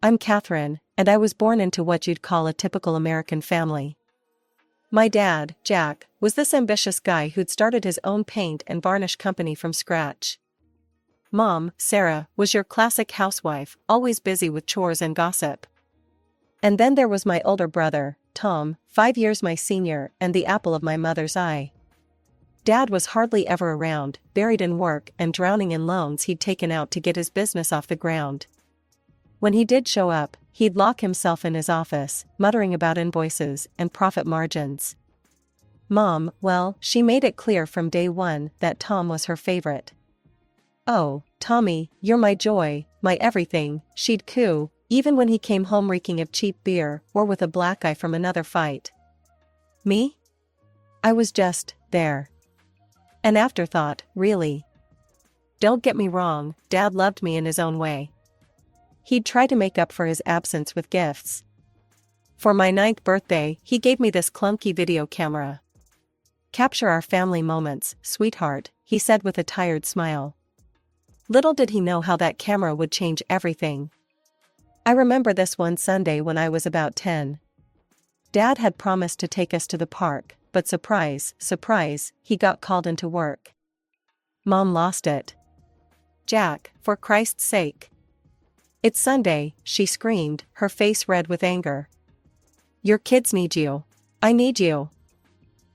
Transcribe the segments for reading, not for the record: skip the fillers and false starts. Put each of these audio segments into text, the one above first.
I'm Catherine, and I was born into what you'd call a typical American family. My dad, Jack, was this ambitious guy who'd started his own paint and varnish company from scratch. Mom, Sarah, was your classic housewife, always busy with chores and gossip. And then there was my older brother, Tom, 5 years my senior and the apple of my mother's eye. Dad was hardly ever around, buried in work and drowning in loans he'd taken out to get his business off the ground. When he did show up, he'd lock himself in his office, muttering about invoices and profit margins. Mom, well, she made it clear from day one that Tom was her favorite. "Oh, Tommy, you're my joy, my everything," she'd coo, even when he came home reeking of cheap beer or with a black eye from another fight. Me? I was just there. An afterthought, really. Don't get me wrong, Dad loved me in his own way. He'd try to make up for his absence with gifts. For my 9th birthday, he gave me this clunky video camera. "Capture our family moments, sweetheart," he said with a tired smile. Little did he know how that camera would change everything. I remember this one Sunday when I was about 10. Dad had promised to take us to the park, but surprise, surprise, he got called into work. Mom lost it. "Jack, for Christ's sake. It's Sunday," she screamed, her face red with anger. "Your kids need you. I need you."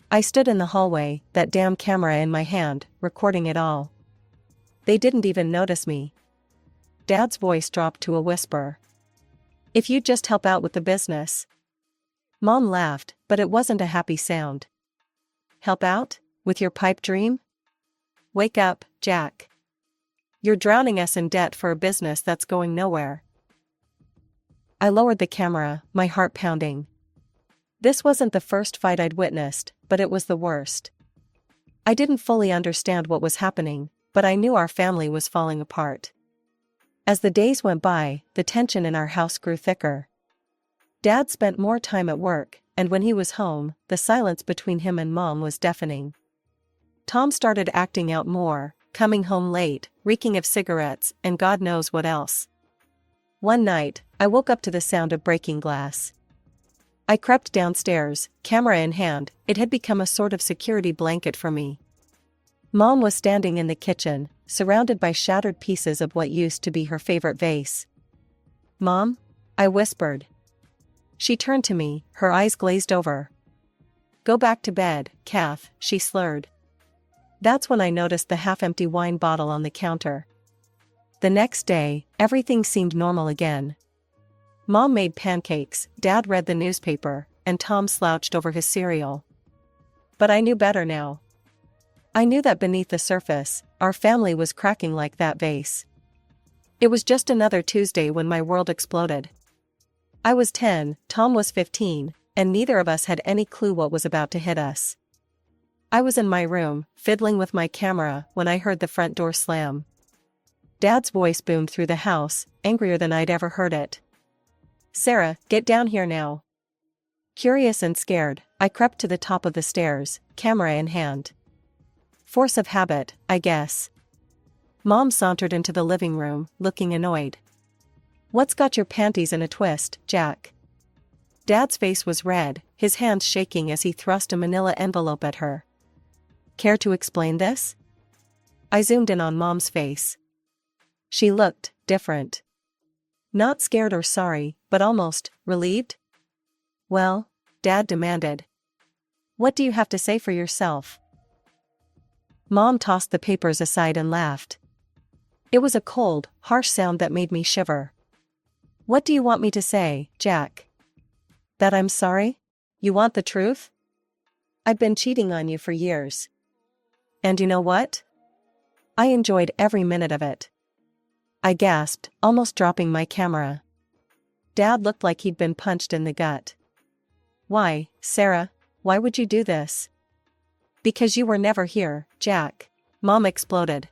I stood in the hallway, that damn camera in my hand, recording it all. They didn't even notice me. Dad's voice dropped to a whisper. "If you'd just help out with the business." Mom laughed, but it wasn't a happy sound. "Help out? With your pipe dream? Wake up, Jack. You're drowning us in debt for a business that's going nowhere." I lowered the camera, my heart pounding. This wasn't the first fight I'd witnessed, but it was the worst. I didn't fully understand what was happening, but I knew our family was falling apart. As the days went by, the tension in our house grew thicker. Dad spent more time at work, and when he was home, the silence between him and Mom was deafening. Tom started acting out more, coming home late, reeking of cigarettes and God knows what else. One night, I woke up to the sound of breaking glass. I crept downstairs, camera in hand. It had become a sort of security blanket for me. Mom was standing in the kitchen, surrounded by shattered pieces of what used to be her favorite vase. "Mom?" I whispered. She turned to me, her eyes glazed over. "Go back to bed, Kath," she slurred. That's when I noticed the half-empty wine bottle on the counter. The next day, everything seemed normal again. Mom made pancakes, Dad read the newspaper, and Tom slouched over his cereal. But I knew better now. I knew that beneath the surface, our family was cracking like that vase. It was just another Tuesday when my world exploded. I was 10, Tom was 15, and neither of us had any clue what was about to hit us. I was in my room, fiddling with my camera, when I heard the front door slam. Dad's voice boomed through the house, angrier than I'd ever heard it. "Sarah, get down here now." Curious and scared, I crept to the top of the stairs, camera in hand. Force of habit, I guess. Mom sauntered into the living room, looking annoyed. "What's got your panties in a twist, Jack?" Dad's face was red, his hands shaking as he thrust a manila envelope at her. "Care to explain this?" I zoomed in on Mom's face. She looked different. Not scared or sorry, but almost relieved. "Well," Dad demanded. "What do you have to say for yourself?" Mom tossed the papers aside and laughed. It was a cold, harsh sound that made me shiver. "What do you want me to say, Jack? That I'm sorry? You want the truth? I've been cheating on you for years. And you know what? I enjoyed every minute of it." I gasped, almost dropping my camera. Dad looked like he'd been punched in the gut. "Why, Sarah, why would you do this?" "Because you were never here, Jack," Mom exploded.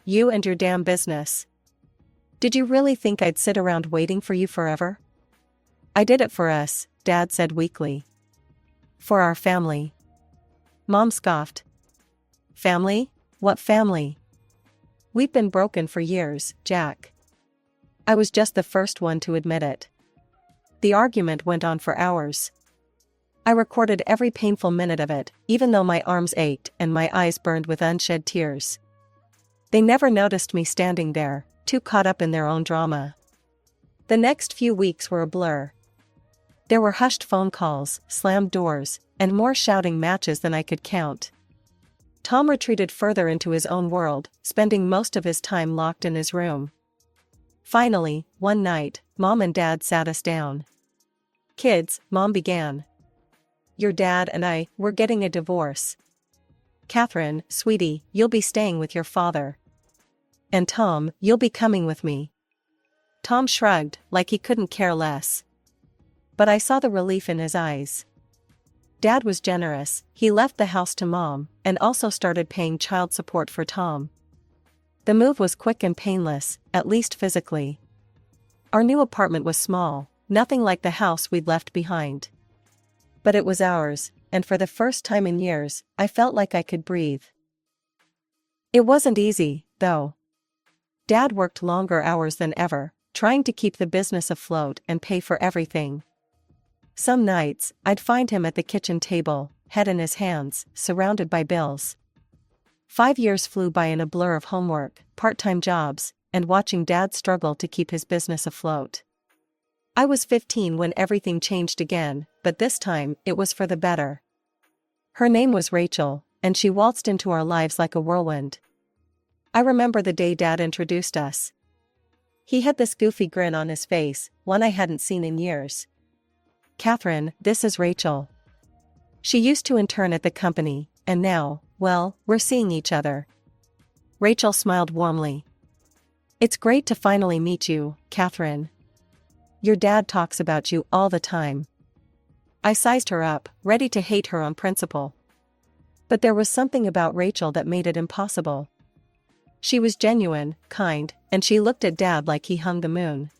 "You and your damn business. Did you really think I'd sit around waiting for you forever?" "I did it for us," Dad said weakly. "For our family." Mom scoffed. "Family? What family? We've been broken for years, Jack." I was just the first one to admit it. The argument went on for hours. I recorded every painful minute of it, even though my arms ached and my eyes burned with unshed tears. They never noticed me standing there, too caught up in their own drama. The next few weeks were a blur. There were hushed phone calls, slammed doors, and more shouting matches than I could count. Tom retreated further into his own world, spending most of his time locked in his room. Finally, one night, Mom and Dad sat us down. "Kids," Mom began. "Your dad and I, we're getting a divorce. Catherine, sweetie, you'll be staying with your father. And Tom, you'll be coming with me." Tom shrugged, like he couldn't care less. But I saw the relief in his eyes. Dad was generous, he left the house to Mom, and also started paying child support for Tom. The move was quick and painless, at least physically. Our new apartment was small, nothing like the house we'd left behind. But it was ours, and for the first time in years, I felt like I could breathe. It wasn't easy, though. Dad worked longer hours than ever, trying to keep the business afloat and pay for everything. Some nights, I'd find him at the kitchen table, head in his hands, surrounded by bills. 5 years flew by in a blur of homework, part-time jobs, and watching Dad struggle to keep his business afloat. I was 15 when everything changed again, but this time, it was for the better. Her name was Rachel, and she waltzed into our lives like a whirlwind. I remember the day Dad introduced us. He had this goofy grin on his face, one I hadn't seen in years. "Catherine, this is Rachel. She used to intern at the company, and now, well, we're seeing each other." Rachel smiled warmly. "It's great to finally meet you, Catherine. Your dad talks about you all the time." I sized her up, ready to hate her on principle. But there was something about Rachel that made it impossible. She was genuine, kind, and she looked at Dad like he hung the moon.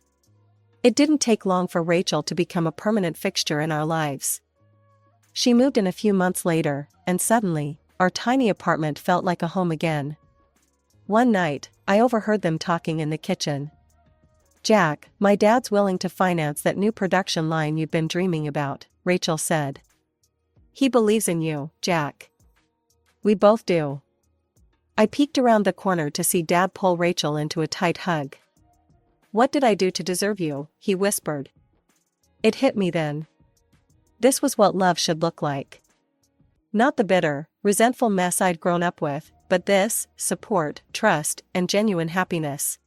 It didn't take long for Rachel to become a permanent fixture in our lives. She moved in a few months later, and suddenly, our tiny apartment felt like a home again. One night, I overheard them talking in the kitchen. "Jack, my dad's willing to finance that new production line you've been dreaming about," Rachel said. "He believes in you, Jack." "We both do." I peeked around the corner to see Dad pull Rachel into a tight hug. "What did I do to deserve you?" he whispered. It hit me then. This was what love should look like. Not the bitter, resentful mess I'd grown up with, but this, support, trust, and genuine happiness.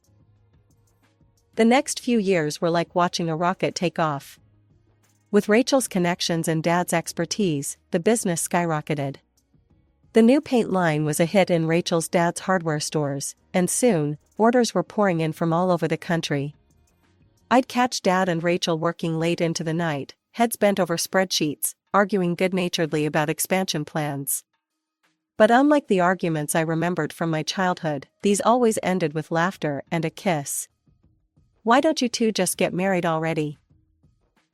The next few years were like watching a rocket take off. With Rachel's connections and Dad's expertise, the business skyrocketed. The new paint line was a hit in Rachel's dad's hardware stores, and soon, orders were pouring in from all over the country. I'd catch Dad and Rachel working late into the night, heads bent over spreadsheets, arguing good-naturedly about expansion plans. But unlike the arguments I remembered from my childhood, these always ended with laughter and a kiss. "Why don't you two just get married already?"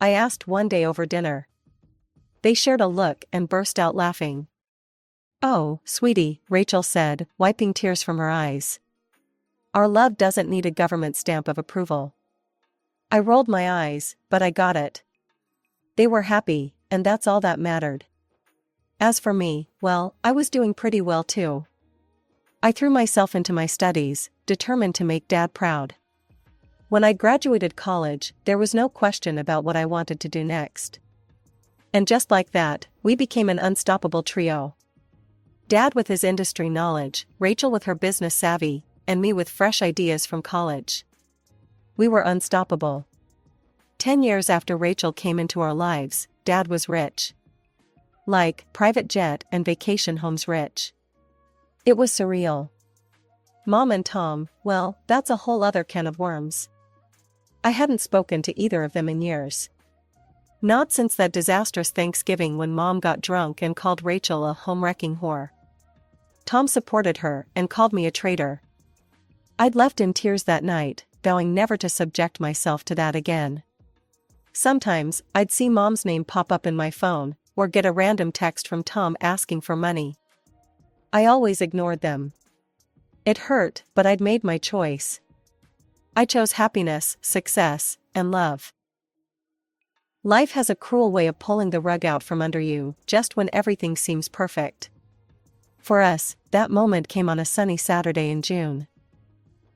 I asked one day over dinner. They shared a look and burst out laughing. "Oh, sweetie," Rachel said, wiping tears from her eyes. "Our love doesn't need a government stamp of approval." I rolled my eyes, but I got it. They were happy, and that's all that mattered. As for me, well, I was doing pretty well too. I threw myself into my studies, determined to make Dad proud. When I graduated college, there was no question about what I wanted to do next. And just like that, we became an unstoppable trio. Dad with his industry knowledge, Rachel with her business savvy, and me with fresh ideas from college. We were unstoppable. 10 years after Rachel came into our lives, Dad was rich. Like, private jet and vacation homes rich. It was surreal. Mom and Tom, well, that's a whole other can of worms. I hadn't spoken to either of them in years. Not since that disastrous Thanksgiving when Mom got drunk and called Rachel a home-wrecking whore. Tom supported her and called me a traitor. I'd left in tears that night, vowing never to subject myself to that again. Sometimes, I'd see Mom's name pop up in my phone, or get a random text from Tom asking for money. I always ignored them. It hurt, but I'd made my choice. I chose happiness, success, and love. Life has a cruel way of pulling the rug out from under you, just when everything seems perfect. For us, that moment came on a sunny Saturday in June.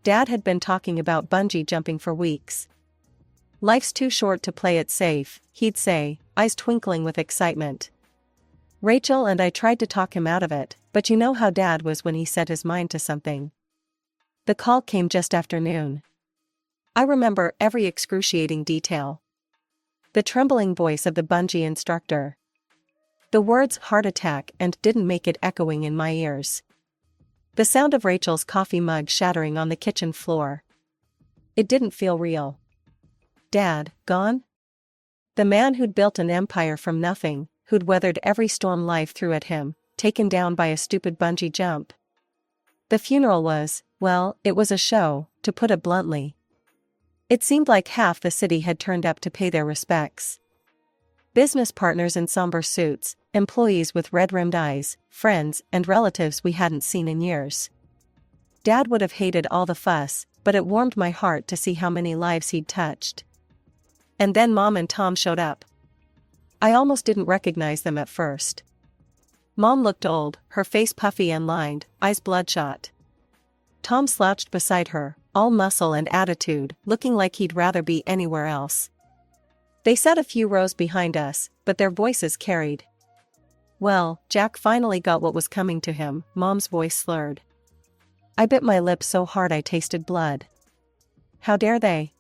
Dad had been talking about bungee jumping for weeks. "Life's too short to play it safe," he'd say, eyes twinkling with excitement. Rachel and I tried to talk him out of it, but you know how Dad was when he set his mind to something. The call came just after noon. I remember every excruciating detail. The trembling voice of the bungee instructor. The words "heart attack" and "didn't make it" echoing in my ears. The sound of Rachel's coffee mug shattering on the kitchen floor. It didn't feel real. Dad, gone? The man who'd built an empire from nothing, who'd weathered every storm life threw at him, taken down by a stupid bungee jump. The funeral was, well, it was a show, to put it bluntly. It seemed like half the city had turned up to pay their respects. Business partners in somber suits, employees with red-rimmed eyes, friends and relatives we hadn't seen in years. Dad would have hated all the fuss, but it warmed my heart to see how many lives he'd touched. And then Mom and Tom showed up. I almost didn't recognize them at first. Mom looked old, her face puffy and lined, eyes bloodshot. Tom slouched beside her, all muscle and attitude, looking like he'd rather be anywhere else. They sat a few rows behind us, but their voices carried. "Well, Jack finally got what was coming to him," Mom's voice slurred. I bit my lip so hard I tasted blood. How dare they?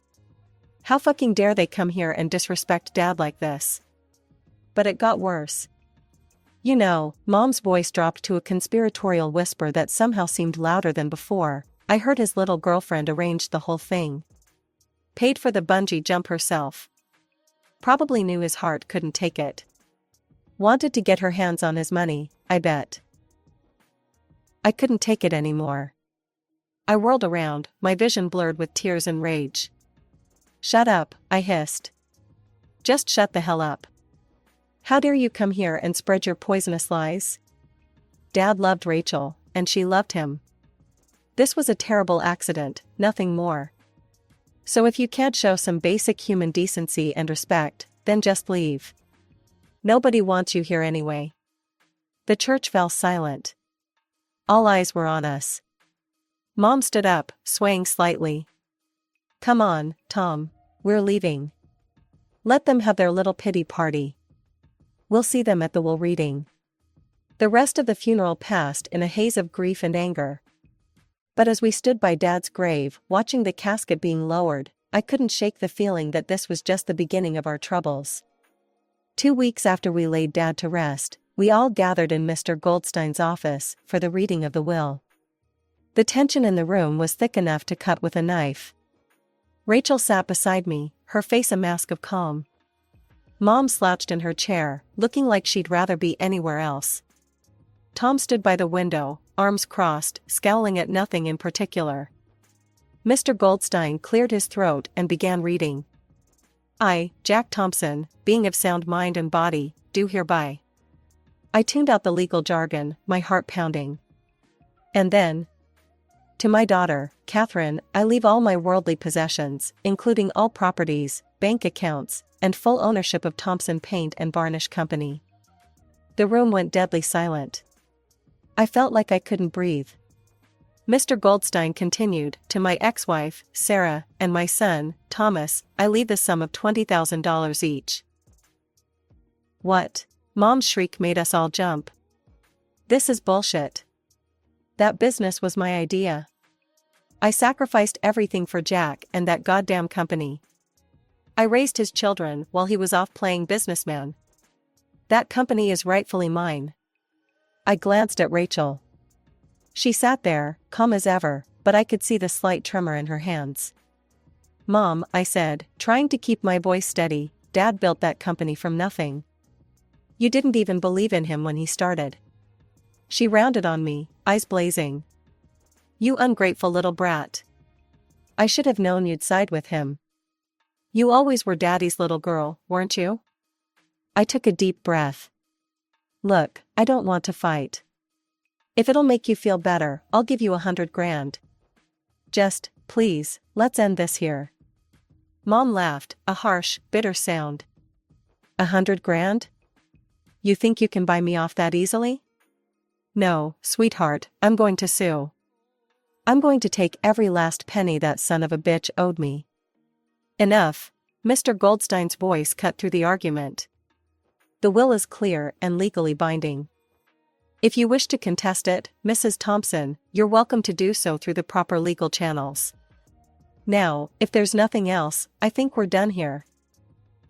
How fucking dare they come here and disrespect Dad like this? But it got worse. You know, Mom's voice dropped to a conspiratorial whisper that somehow seemed louder than before. I heard his little girlfriend arranged the whole thing. Paid for the bungee jump herself. Probably knew his heart couldn't take it. Wanted to get her hands on his money, I bet. I couldn't take it anymore. I whirled around, my vision blurred with tears and rage. "Shut up," I hissed. "Just shut the hell up. How dare you come here and spread your poisonous lies?" Dad loved Rachel, and she loved him. This was a terrible accident, nothing more. So if you can't show some basic human decency and respect, then just leave. Nobody wants you here anyway. The church fell silent. All eyes were on us. Mom stood up, swaying slightly. "Come on, Tom. We're leaving. Let them have their little pity party. We'll see them at the will reading." The rest of the funeral passed in a haze of grief and anger. But as we stood by Dad's grave, watching the casket being lowered, I couldn't shake the feeling that this was just the beginning of our troubles. 2 weeks after we laid Dad to rest, we all gathered in Mr. Goldstein's office for the reading of the will. The tension in the room was thick enough to cut with a knife. Rachel sat beside me, her face a mask of calm. Mom slouched in her chair, looking like she'd rather be anywhere else. Tom stood by the window, arms crossed, scowling at nothing in particular. Mr. Goldstein cleared his throat and began reading. "I, Jack Thompson, being of sound mind and body, do hereby." I tuned out the legal jargon, my heart pounding. And then, "To my daughter, Catherine, I leave all my worldly possessions, including all properties, bank accounts, and full ownership of Thompson Paint and Varnish Company." The room went deadly silent. I felt like I couldn't breathe. Mr. Goldstein continued, "To my ex-wife, Sarah, and my son, Thomas, I leave the sum of $20,000 each." "What?" Mom's shriek made us all jump. "This is bullshit. That business was my idea. I sacrificed everything for Jack and that goddamn company. I raised his children while he was off playing businessman. That company is rightfully mine." I glanced at Rachel. She sat there, calm as ever, but I could see the slight tremor in her hands. "Mom," I said, trying to keep my voice steady, "Dad built that company from nothing. You didn't even believe in him when he started." She rounded on me, eyes blazing. "You ungrateful little brat. I should have known you'd side with him. You always were Daddy's little girl, weren't you?" I took a deep breath. "Look, I don't want to fight. If it'll make you feel better, I'll give you $100,000. Just, Please, let's end this here. Mom laughed, a harsh, bitter sound. 100 grand? You think you can buy me off that easily? No, sweetheart, I'm going to sue. I'm going to take every last penny that son of a bitch owed me. Enough. Mr. Goldstein's voice cut through the argument. The will is clear and legally binding. If you wish to contest it, Mrs. Thompson, you're welcome to do so through the proper legal channels. Now, if there's nothing else, I think we're done here.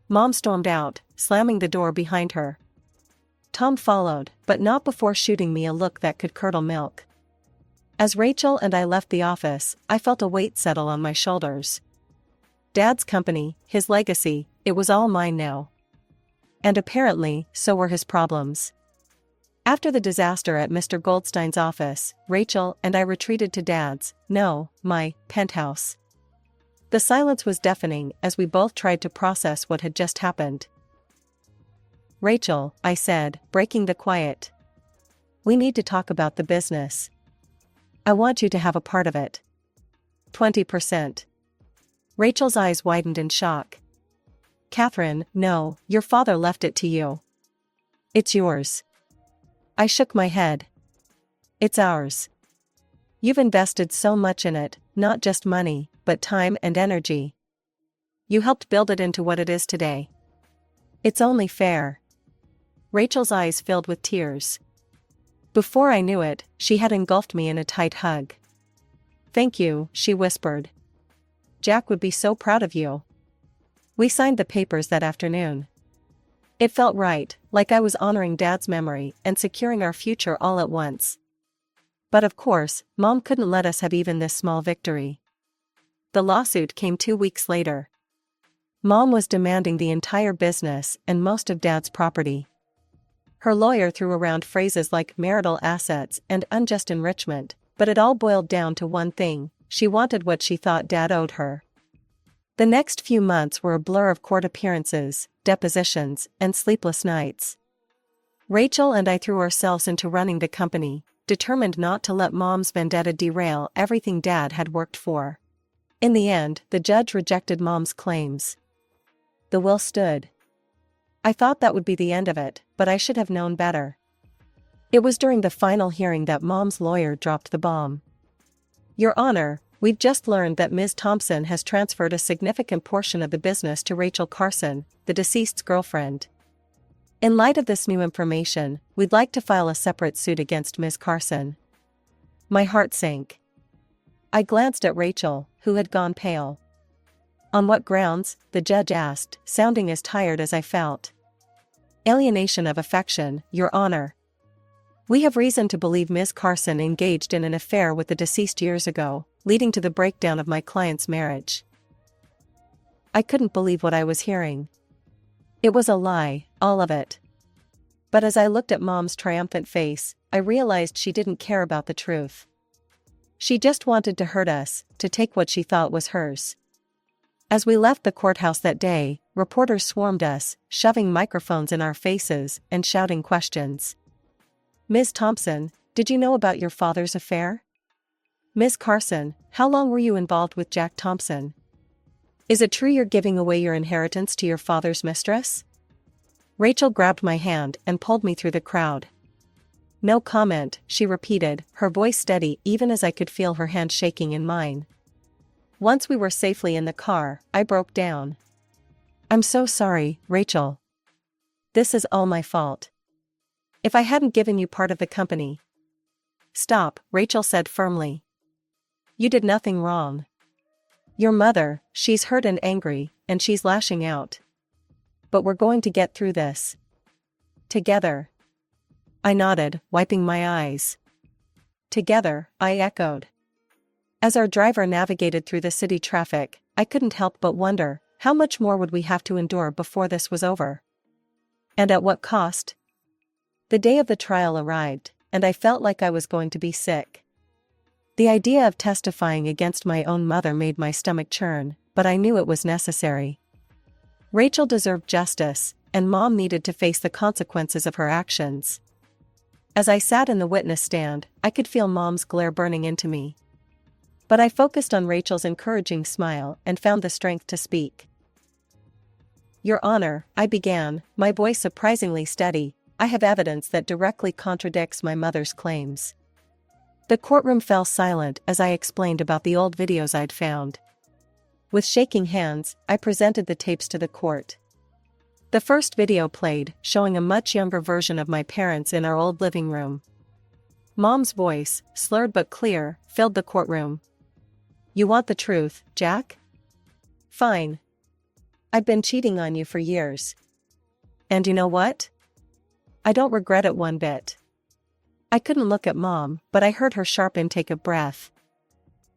Mom stormed out, slamming the door behind her. Tom followed, but not before shooting me a look that could curdle milk. As Rachel and I left the office, I felt a weight settle on my shoulders. Dad's company, his legacy, it was all mine now. And apparently, so were his problems. After the disaster at Mr. Goldstein's office, Rachel and I retreated to my penthouse. The silence was deafening as we both tried to process what had just happened. Rachel, I said, breaking the quiet. We need to talk about the business. I want you to have a part of it. 20%. Rachel's eyes widened in shock. Catherine, no, your father left it to you. It's yours. I shook my head. It's ours. You've invested so much in it, not just money, but time and energy. You helped build it into what it is today. It's only fair. Rachel's eyes filled with tears. Before I knew it, she had engulfed me in a tight hug. Thank you, she whispered. Jack would be so proud of you. We signed the papers that afternoon. It felt right, like I was honoring Dad's memory and securing our future all at once. But of course, Mom couldn't let us have even this small victory. The lawsuit came 2 weeks later. Mom was demanding the entire business and most of Dad's property. Her lawyer threw around phrases like marital assets and unjust enrichment, but it all boiled down to one thing: she wanted what she thought Dad owed her. The next few months were a blur of court appearances, depositions, and sleepless nights. Rachel and I threw ourselves into running the company, determined not to let Mom's vendetta derail everything Dad had worked for. In the end, the judge rejected Mom's claims. The will stood. I thought that would be the end of it, but I should have known better. It was during the final hearing that Mom's lawyer dropped the bomb. Your Honor, we've just learned that Ms. Thompson has transferred a significant portion of the business to Rachel Carson, the deceased's girlfriend. In light of this new information, we'd like to file a separate suit against Ms. Carson. My heart sank. I glanced at Rachel, who had gone pale. On what grounds? The judge asked, sounding as tired as I felt. Alienation of affection, Your Honor. We have reason to believe Ms. Carson engaged in an affair with the deceased years ago, leading to the breakdown of my client's marriage. I couldn't believe what I was hearing. It was a lie, all of it. But as I looked at Mom's triumphant face, I realized she didn't care about the truth. She just wanted to hurt us, to take what she thought was hers. As we left the courthouse that day, reporters swarmed us, shoving microphones in our faces and shouting questions. Ms. Thompson, did you know about your father's affair? Ms. Carson, how long were you involved with Jack Thompson? Is it true you're giving away your inheritance to your father's mistress? Rachel grabbed my hand and pulled me through the crowd. No comment, she repeated, her voice steady even as I could feel her hand shaking in mine. Once we were safely in the car, I broke down. I'm so sorry, Rachel. This is all my fault. If I hadn't given you part of the company. Stop, Rachel said firmly. You did nothing wrong. Your mother, she's hurt and angry, and she's lashing out. But we're going to get through this. Together. I nodded, wiping my eyes. Together, I echoed. As our driver navigated through the city traffic, I couldn't help but wonder, how much more would we have to endure before this was over? And at what cost? The day of the trial arrived, and I felt like I was going to be sick. The idea of testifying against my own mother made my stomach churn, but I knew it was necessary. Rachel deserved justice, and Mom needed to face the consequences of her actions. As I sat in the witness stand, I could feel Mom's glare burning into me. But I focused on Rachel's encouraging smile and found the strength to speak. "Your Honor," I began, my voice surprisingly steady, "I have evidence that directly contradicts my mother's claims." The courtroom fell silent as I explained about the old videos I'd found. With shaking hands, I presented the tapes to the court. The first video played, showing a much younger version of my parents in our old living room. Mom's voice, slurred but clear, filled the courtroom. "You want the truth, Jack? Fine. I've been cheating on you for years. And you know what? I don't regret it one bit." I couldn't look at Mom, but I heard her sharp intake of breath.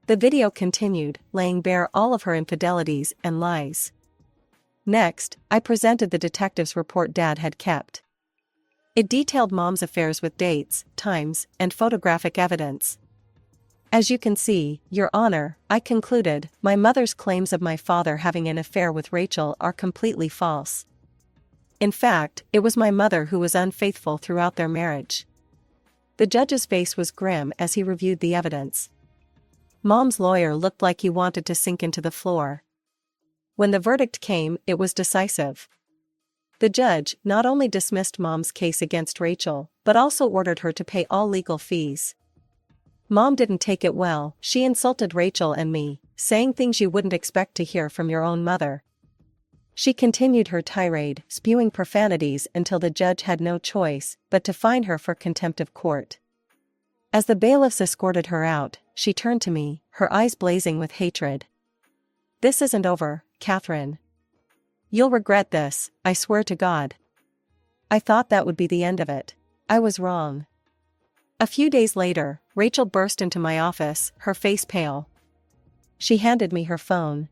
The video continued, laying bare all of her infidelities and lies. Next, I presented the detective's report Dad had kept. It detailed Mom's affairs with dates, times, and photographic evidence. "As you can see, Your Honor," I concluded, "my mother's claims of my father having an affair with Rachel are completely false. In fact, it was my mother who was unfaithful throughout their marriage." The judge's face was grim as he reviewed the evidence. Mom's lawyer looked like he wanted to sink into the floor. When the verdict came, it was decisive. The judge not only dismissed Mom's case against Rachel, but also ordered her to pay all legal fees. Mom didn't take it well. She insulted Rachel and me, saying things you wouldn't expect to hear from your own mother. She continued her tirade, spewing profanities until the judge had no choice but to fine her for contempt of court. As the bailiffs escorted her out, she turned to me, her eyes blazing with hatred. "This isn't over, Catherine. You'll regret this, I swear to God." I thought that would be the end of it. I was wrong. A few days later, Rachel burst into my office, her face pale. She handed me her phone.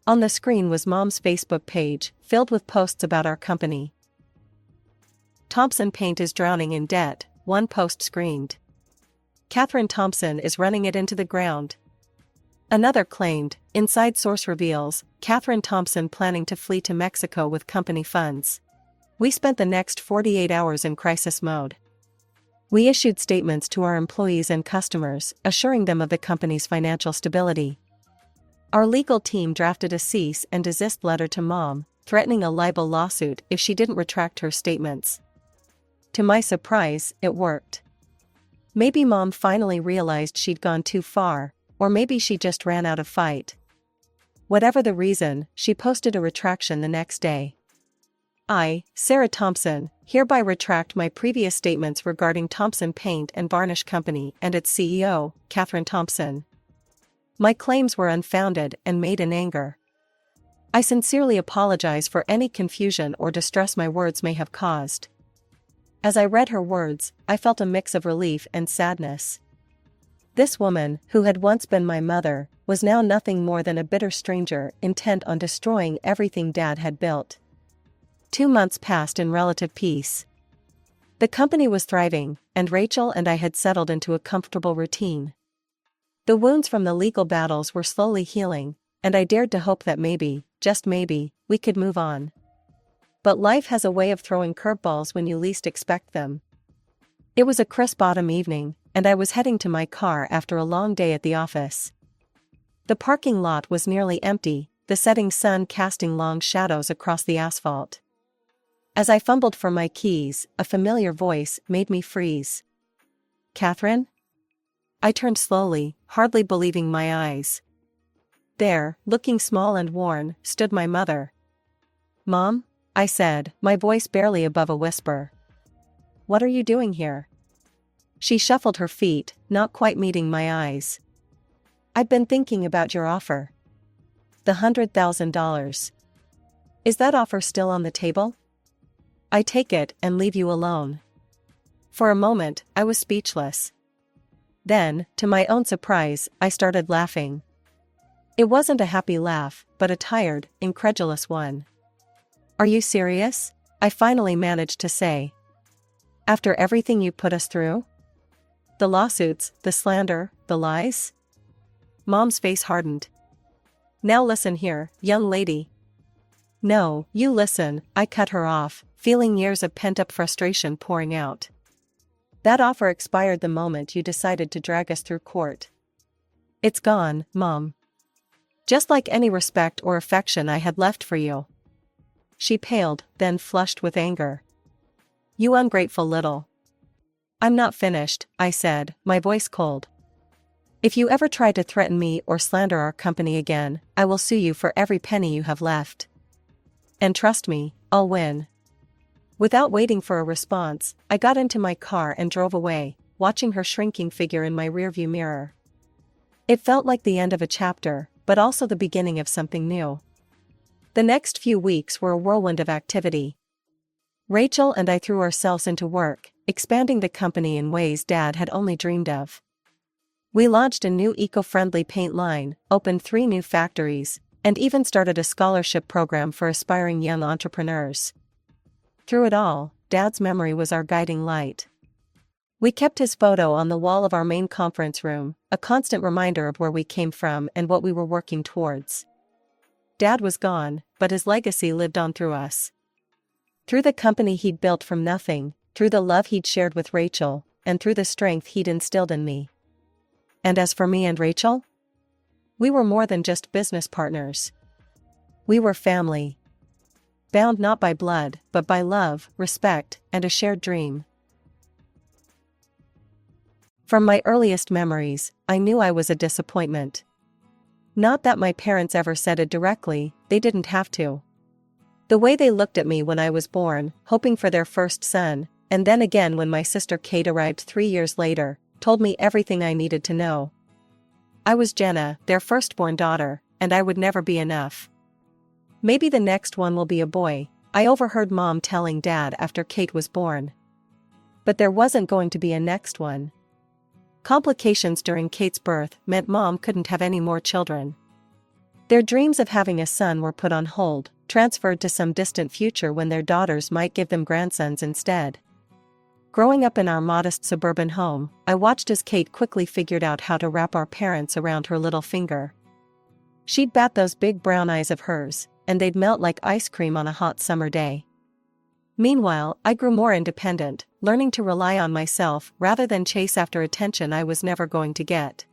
On the screen was Mom's Facebook page, filled with posts about our company. "Thompson Paint is drowning in debt," one post screamed. "Catherine Thompson is running it into the ground." Another claimed, "Inside source reveals, Catherine Thompson planning to flee to Mexico with company funds." We spent the next 48 hours in crisis mode. We issued statements to our employees and customers, assuring them of the company's financial stability. Our legal team drafted a cease and desist letter to Mom, threatening a libel lawsuit if she didn't retract her statements. To my surprise, it worked. Maybe Mom finally realized she'd gone too far, or maybe she just ran out of fight. Whatever the reason, she posted a retraction the next day. "I, Sarah Thompson, hereby retract my previous statements regarding Thompson Paint and Varnish Company and its CEO, Catherine Thompson. My claims were unfounded and made in anger. I sincerely apologize for any confusion or distress my words may have caused." As I read her words, I felt a mix of relief and sadness. This woman, who had once been my mother, was now nothing more than a bitter stranger intent on destroying everything Dad had built. 2 months passed in relative peace. The company was thriving, and Rachel and I had settled into a comfortable routine. The wounds from the legal battles were slowly healing, and I dared to hope that maybe, just maybe, we could move on. But life has a way of throwing curveballs when you least expect them. It was a crisp autumn evening, and I was heading to my car after a long day at the office. The parking lot was nearly empty, the setting sun casting long shadows across the asphalt. As I fumbled for my keys, a familiar voice made me freeze. "Catherine?" I turned slowly, hardly believing my eyes. There, looking small and worn, stood my mother. "Mom?" I said, my voice barely above a whisper. "What are you doing here?" She shuffled her feet, not quite meeting my eyes. "I've been thinking about your offer. The $100,000. Is that offer still on the table? I take it and leave you alone." For a moment, I was speechless. Then, to my own surprise, I started laughing. It wasn't a happy laugh, but a tired, incredulous one. "Are you serious?" I finally managed to say. "After everything you put us through? The lawsuits, the slander, the lies?" Mom's face hardened. "Now listen here, young lady." "No, you listen," I cut her off, feeling years of pent-up frustration pouring out. "That offer expired the moment you decided to drag us through court. It's gone, Mom. Just like any respect or affection I had left for you. She paled, then flushed with anger. You ungrateful little. I'm not finished, I said, my voice cold. If you ever try to threaten me or slander our company again, I will sue you for every penny you have left. And trust me, I'll win. Without waiting for a response, I got into my car and drove away, watching her shrinking figure in my rearview mirror. It felt like the end of a chapter, but also the beginning of something new. The next few weeks were a whirlwind of activity. Rachel and I threw ourselves into work, expanding the company in ways Dad had only dreamed of. We launched a new eco-friendly paint line, opened 3 new factories, and even started a scholarship program for aspiring young entrepreneurs. Through it all, Dad's memory was our guiding light. We kept his photo on the wall of our main conference room, a constant reminder of where we came from and what we were working towards. Dad was gone, but his legacy lived on through us. Through the company he'd built from nothing, through the love he'd shared with Rachel, and through the strength he'd instilled in me. And as for me and Rachel? We were more than just business partners. We were family. Bound not by blood, but by love, respect, and a shared dream. From my earliest memories, I knew I was a disappointment. Not that my parents ever said it directly, they didn't have to. The way they looked at me when I was born, hoping for their first son, and then again when my sister Kate arrived 3 years later, told me everything I needed to know. I was Jenna, their firstborn daughter, and I would never be enough. Maybe the next one will be a boy, I overheard Mom telling Dad after Kate was born. But there wasn't going to be a next one. Complications during Kate's birth meant Mom couldn't have any more children. Their dreams of having a son were put on hold, transferred to some distant future when their daughters might give them grandsons instead. Growing up in our modest suburban home, I watched as Kate quickly figured out how to wrap our parents around her little finger. She'd bat those big brown eyes of hers, and they'd melt like ice cream on a hot summer day. Meanwhile, I grew more independent, learning to rely on myself rather than chase after attention I was never going to get.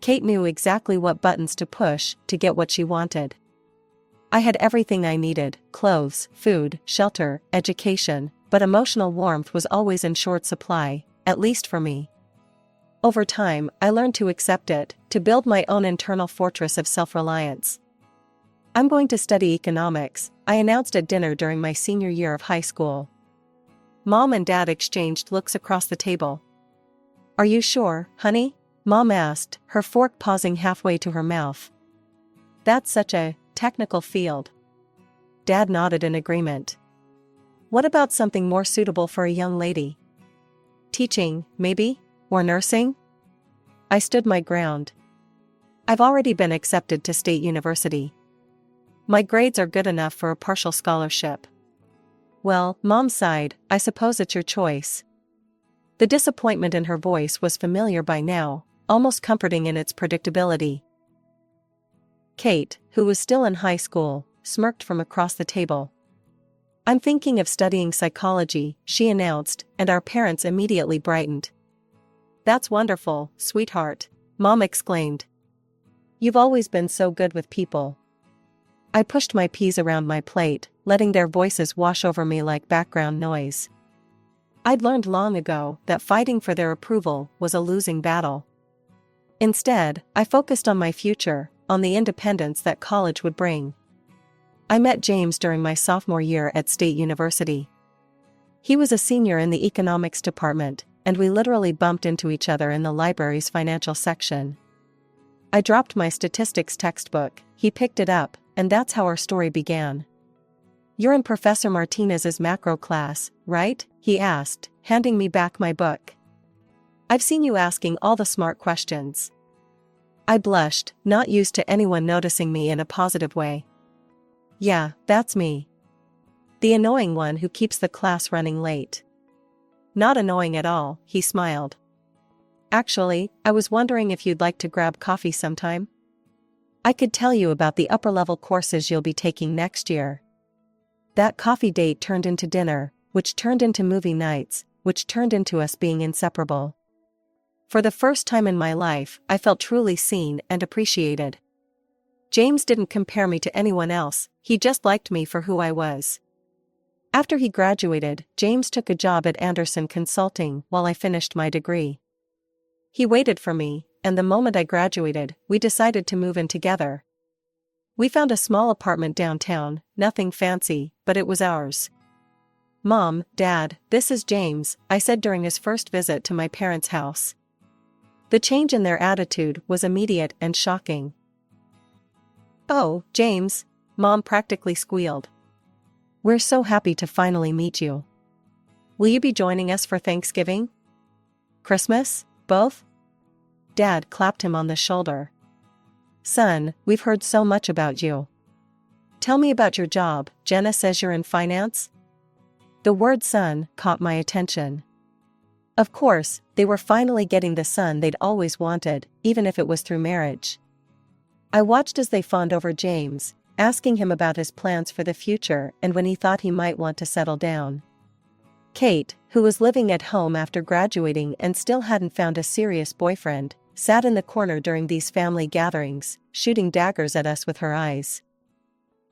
Kate knew exactly what buttons to push to get what she wanted. I had everything I needed: clothes, food, shelter, education, but emotional warmth was always in short supply, at least for me. Over time, I learned to accept it, to build my own internal fortress of self-reliance. I'm going to study economics, I announced at dinner during my senior year of high school. Mom and Dad exchanged looks across the table. Are you sure, honey? Mom asked, her fork pausing halfway to her mouth. That's such a technical field. Dad nodded in agreement. What about something more suitable for a young lady? Teaching, maybe? Or nursing? I stood my ground. I've already been accepted to State University. My grades are good enough for a partial scholarship. Well, Mom sighed, I suppose it's your choice. The disappointment in her voice was familiar by now, almost comforting in its predictability. Kate, who was still in high school, smirked from across the table. I'm thinking of studying psychology, she announced, and our parents immediately brightened. That's wonderful, sweetheart, Mom exclaimed. You've always been so good with people. I pushed my peas around my plate, letting their voices wash over me like background noise. I'd learned long ago that fighting for their approval was a losing battle. Instead, I focused on my future, on the independence that college would bring. I met James during my sophomore year at State University. He was a senior in the economics department, and we literally bumped into each other in the library's financial section. I dropped my statistics textbook, he picked it up, and that's how our story began. You're in Professor Martinez's macro class, right? He asked, handing me back my book. I've seen you asking all the smart questions. I blushed, not used to anyone noticing me in a positive way. Yeah, that's me. The annoying one who keeps the class running late. Not annoying at all, he smiled. Actually, I was wondering if you'd like to grab coffee sometime? I could tell you about the upper-level courses you'll be taking next year. That coffee date turned into dinner, which turned into movie nights, which turned into us being inseparable. For the first time in my life, I felt truly seen and appreciated. James didn't compare me to anyone else, he just liked me for who I was. After he graduated, James took a job at Anderson Consulting while I finished my degree. He waited for me, and the moment I graduated, we decided to move in together. We found a small apartment downtown, nothing fancy, but it was ours. "Mom, Dad, this is James," I said during his first visit to my parents' house. The change in their attitude was immediate and shocking. "Oh, James," Mom practically squealed. "We're so happy to finally meet you. Will you be joining us for Thanksgiving? Christmas, both?" Dad clapped him on the shoulder. "Son, we've heard so much about you. Tell me about your job. Jenna says you're in finance?" The word son caught my attention. Of course, they were finally getting the son they'd always wanted, even if it was through marriage. I watched as they fawned over James, asking him about his plans for the future and when he thought he might want to settle down. Kate, who was living at home after graduating and still hadn't found a serious boyfriend, sat in the corner during these family gatherings, shooting daggers at us with her eyes.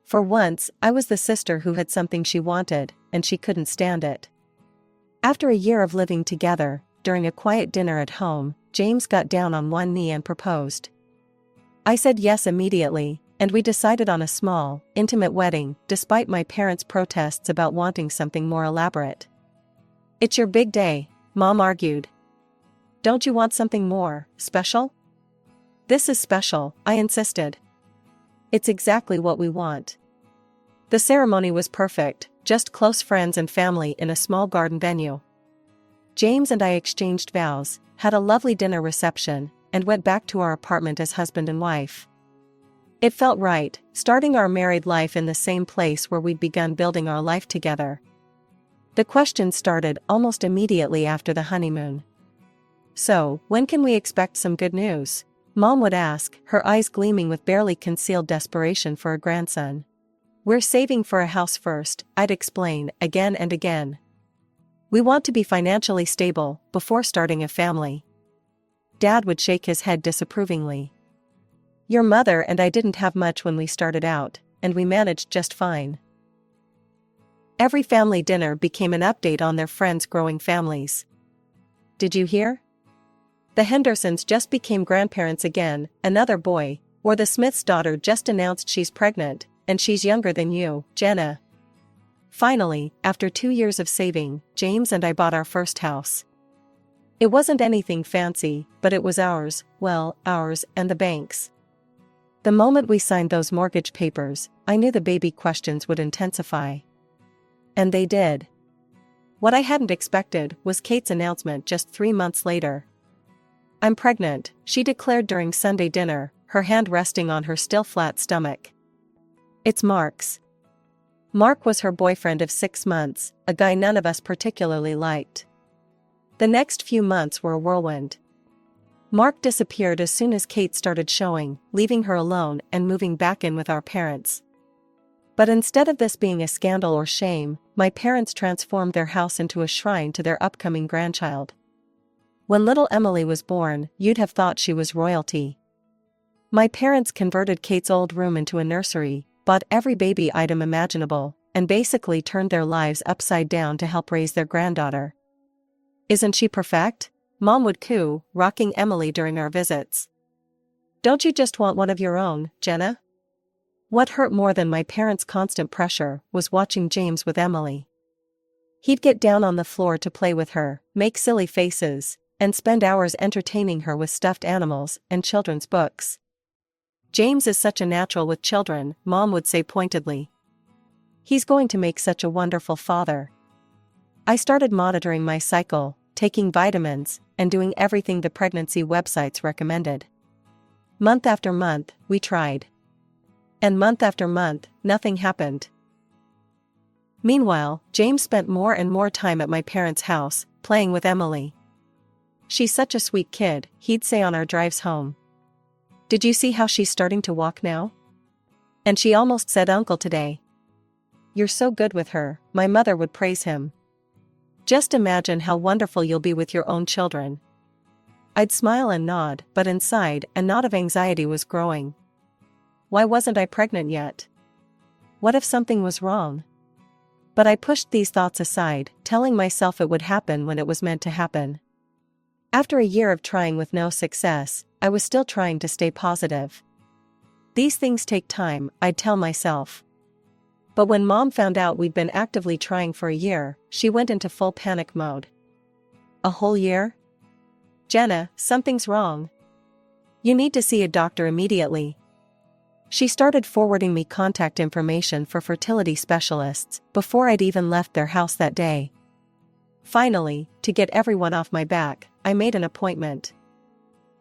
For once, I was the sister who had something she wanted, and she couldn't stand it. After a year of living together, during a quiet dinner at home, James got down on one knee and proposed. I said yes immediately, and we decided on a small, intimate wedding, despite my parents' protests about wanting something more elaborate. "It's your big day," Mom argued. "Don't you want something more special?" "This is special," I insisted. "It's exactly what we want." The ceremony was perfect, just close friends and family in a small garden venue. James and I exchanged vows, had a lovely dinner reception, and went back to our apartment as husband and wife. It felt right, starting our married life in the same place where we'd begun building our life together. The questions started almost immediately after the honeymoon. "So, when can we expect some good news?" Mom would ask, her eyes gleaming with barely concealed desperation for a grandson. "We're saving for a house first," I'd explain, again and again. "We want to be financially stable before starting a family." Dad would shake his head disapprovingly. "Your mother and I didn't have much when we started out, and we managed just fine." Every family dinner became an update on their friends' growing families. "Did you hear? The Hendersons just became grandparents again, another boy," or "the Smith's daughter just announced she's pregnant, and she's younger than you, Jenna." Finally, after 2 years of saving, James and I bought our first house. It wasn't anything fancy, but it was ours, well, ours and the bank's. The moment we signed those mortgage papers, I knew the baby questions would intensify. And they did. What I hadn't expected was Kate's announcement just 3 months later. "I'm pregnant," she declared during Sunday dinner, her hand resting on her still flat stomach. "It's Mark's." Mark was her boyfriend of 6 months, a guy none of us particularly liked. The next few months were a whirlwind. Mark disappeared as soon as Kate started showing, leaving her alone and moving back in with our parents. But instead of this being a scandal or shame, my parents transformed their house into a shrine to their upcoming grandchild. When little Emily was born, you'd have thought she was royalty. My parents converted Kate's old room into a nursery, bought every baby item imaginable, and basically turned their lives upside down to help raise their granddaughter. "Isn't she perfect?" Mom would coo, rocking Emily during our visits. "Don't you just want one of your own, Jenna?" What hurt more than my parents' constant pressure was watching James with Emily. He'd get down on the floor to play with her, make silly faces, and spend hours entertaining her with stuffed animals and children's books. "James is such a natural with children," Mom would say pointedly. "He's going to make such a wonderful father." I started monitoring my cycle, taking vitamins, and doing everything the pregnancy websites recommended. Month after month, we tried. And month after month, nothing happened. Meanwhile, James spent more and more time at my parents' house, playing with Emily. "She's such a sweet kid," he'd say on our drives home. "Did you see how she's starting to walk now? And she almost said uncle today." "You're so good with her," my mother would praise him. "Just imagine how wonderful you'll be with your own children." I'd smile and nod, but inside, a knot of anxiety was growing. Why wasn't I pregnant yet? What if something was wrong? But I pushed these thoughts aside, telling myself it would happen when it was meant to happen. After a year of trying with no success, I was still trying to stay positive. These things take time, I'd tell myself. But when Mom found out we'd been actively trying for a year, she went into full panic mode. A whole year? Jenna, something's wrong. You need to see a doctor immediately. She started forwarding me contact information for fertility specialists before I'd even left their house that day. Finally, to get everyone off my back, I made an appointment.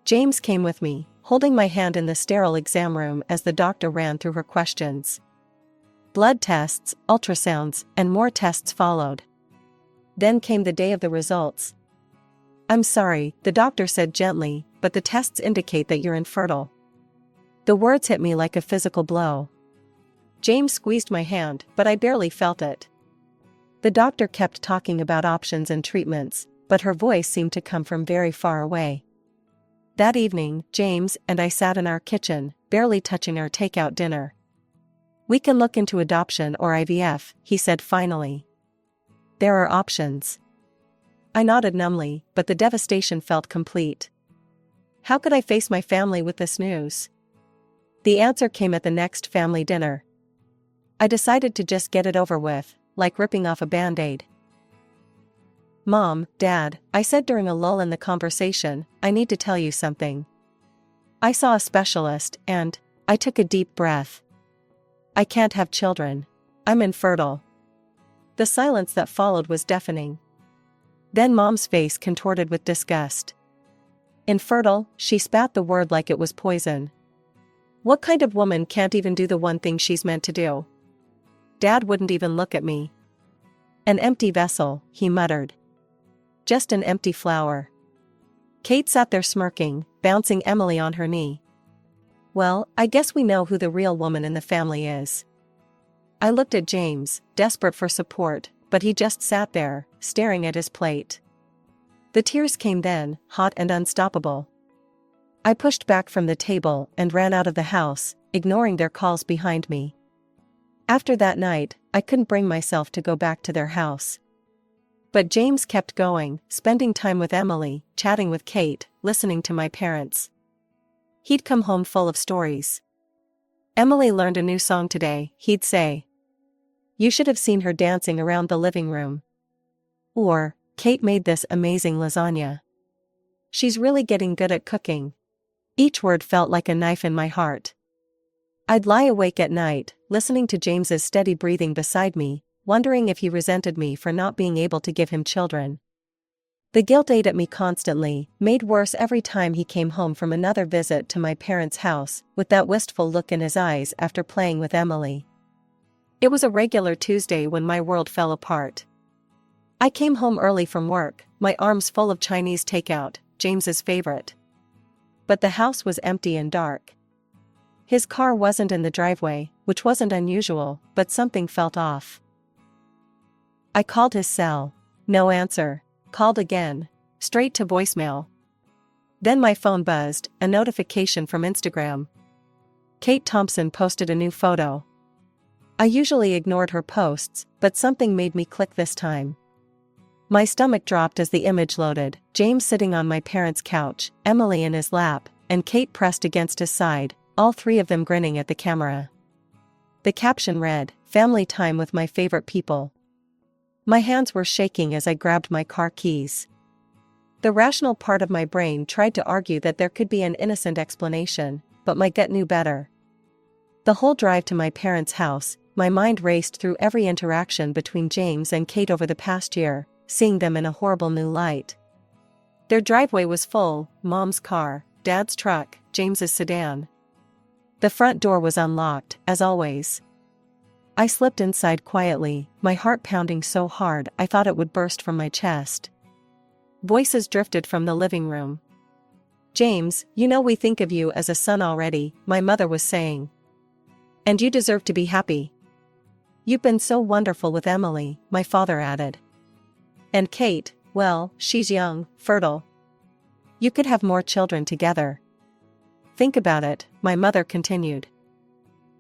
James came with me, holding my hand in the sterile exam room as the doctor ran through her questions. Blood tests, ultrasounds, and more tests followed. Then came the day of the results. I'm sorry, the doctor said gently, but the tests indicate that you're infertile. The words hit me like a physical blow. James squeezed my hand, but I barely felt it. The doctor kept talking about options and treatments, but her voice seemed to come from very far away. That evening, James and I sat in our kitchen, barely touching our takeout dinner. We can look into adoption or IVF, he said finally. There are options. I nodded numbly, but the devastation felt complete. How could I face my family with this news? The answer came at the next family dinner. I decided to just get it over with, like ripping off a band-aid. Mom, Dad, I said during a lull in the conversation, I need to tell you something. I saw a specialist and I took a deep breath. I can't have children. I'm infertile. The silence that followed was deafening. Then Mom's face contorted with disgust. Infertile, she spat the word like it was poison. What kind of woman can't even do the one thing she's meant to do? Dad wouldn't even look at me. An empty vessel, he muttered. Just an empty flower. Kate sat there smirking, bouncing Emily on her knee. Well, I guess we know who the real woman in the family is. I looked at James, desperate for support, but he just sat there, staring at his plate. The tears came then, hot and unstoppable. I pushed back from the table and ran out of the house, ignoring their calls behind me. After that night, I couldn't bring myself to go back to their house. But James kept going, spending time with Emily, chatting with Kate, listening to my parents. He'd come home full of stories. Emily learned a new song today, he'd say. You should have seen her dancing around the living room. Or, Kate made this amazing lasagna. She's really getting good at cooking. Each word felt like a knife in my heart. I'd lie awake at night, listening to James's steady breathing beside me, wondering if he resented me for not being able to give him children. The guilt ate at me constantly, made worse every time he came home from another visit to my parents' house, with that wistful look in his eyes after playing with Emily. It was a regular Tuesday when my world fell apart. I came home early from work, my arms full of Chinese takeout, James's favorite. But the house was empty and dark. His car wasn't in the driveway, which wasn't unusual, but something felt off. I called his cell. No answer. Called again. Straight to voicemail. Then my phone buzzed, a notification from Instagram. Kate Thompson posted a new photo. I usually ignored her posts, but something made me click this time. My stomach dropped as the image loaded, James sitting on my parents' couch, Emily in his lap, and Kate pressed against his side, all three of them grinning at the camera. The caption read, "Family time with my favorite people." My hands were shaking as I grabbed my car keys. The rational part of my brain tried to argue that there could be an innocent explanation, but my gut knew better. The whole drive to my parents' house, my mind raced through every interaction between James and Kate over the past year, seeing them in a horrible new light. Their driveway was full, Mom's car, Dad's truck, James's sedan. The front door was unlocked, as always. I slipped inside quietly, my heart pounding so hard I thought it would burst from my chest. Voices drifted from the living room. "James, you know we think of you as a son already," my mother was saying. "And you deserve to be happy. You've been so wonderful with Emily," my father added. "And Kate, well, she's young, fertile. You could have more children together. Think about it, my mother continued.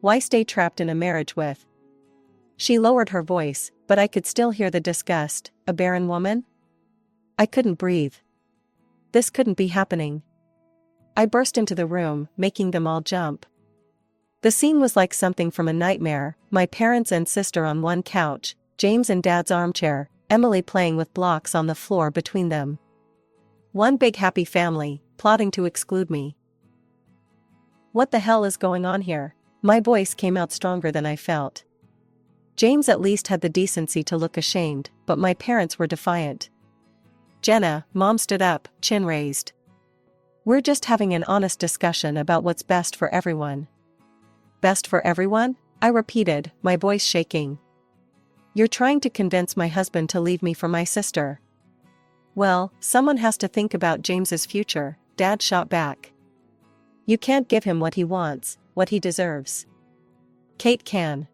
Why stay trapped in a marriage with? She lowered her voice, but I could still hear the disgust. A barren woman? I couldn't breathe. This couldn't be happening. I burst into the room, making them all jump. The scene was like something from a nightmare, my parents and sister on one couch, James in Dad's armchair, Emily playing with blocks on the floor between them. One big happy family, plotting to exclude me. What the hell is going on here? My voice came out stronger than I felt. James at least had the decency to look ashamed, but my parents were defiant. Jenna, Mom stood up, chin raised. We're just having an honest discussion about what's best for everyone. Best for everyone? I repeated, my voice shaking. You're trying to convince my husband to leave me for my sister. Well, someone has to think about James's future, Dad shot back. You can't give him what he wants, what he deserves. Kate can.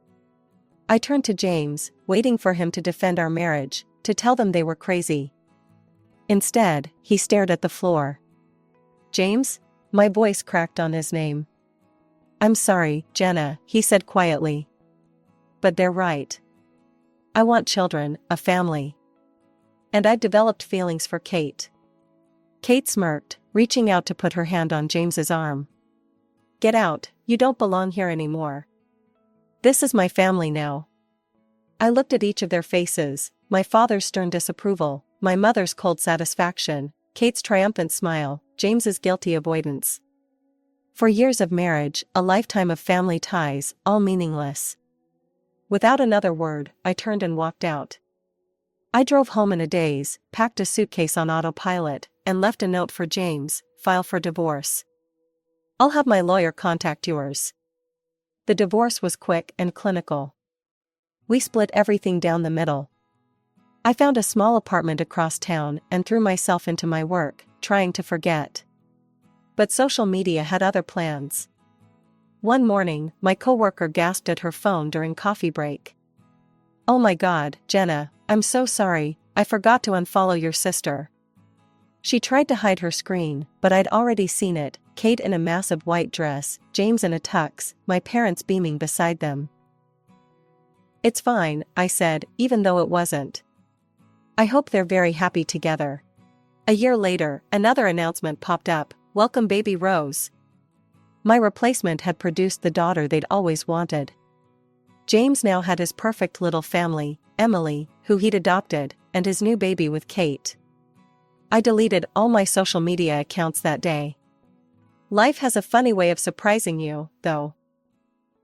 I turned to James, waiting for him to defend our marriage, to tell them they were crazy. Instead, he stared at the floor. James? My voice cracked on his name. I'm sorry, Jenna, he said quietly. But they're right. I want children, a family. And I've developed feelings for Kate. Kate smirked, reaching out to put her hand on James's arm. Get out, you don't belong here anymore. This is my family now. I looked at each of their faces, my father's stern disapproval, my mother's cold satisfaction, Kate's triumphant smile, James's guilty avoidance. For years of marriage, a lifetime of family ties, all meaningless. Without another word, I turned and walked out. I drove home in a daze, packed a suitcase on autopilot, and left a note for James, file for divorce. I'll have my lawyer contact yours. The divorce was quick and clinical. We split everything down the middle. I found a small apartment across town and threw myself into my work, trying to forget. But social media had other plans. One morning, my coworker gasped at her phone during coffee break. Oh my God, Jenna, I'm so sorry, I forgot to unfollow your sister. She tried to hide her screen, but I'd already seen it, Kate in a massive white dress, James in a tux, my parents beaming beside them. It's fine, I said, even though it wasn't. I hope they're very happy together. A year later, another announcement popped up, welcome baby Rose. My replacement had produced the daughter they'd always wanted. James now had his perfect little family, Emily, who he'd adopted, and his new baby with Kate. I deleted all my social media accounts that day. Life has a funny way of surprising you, though.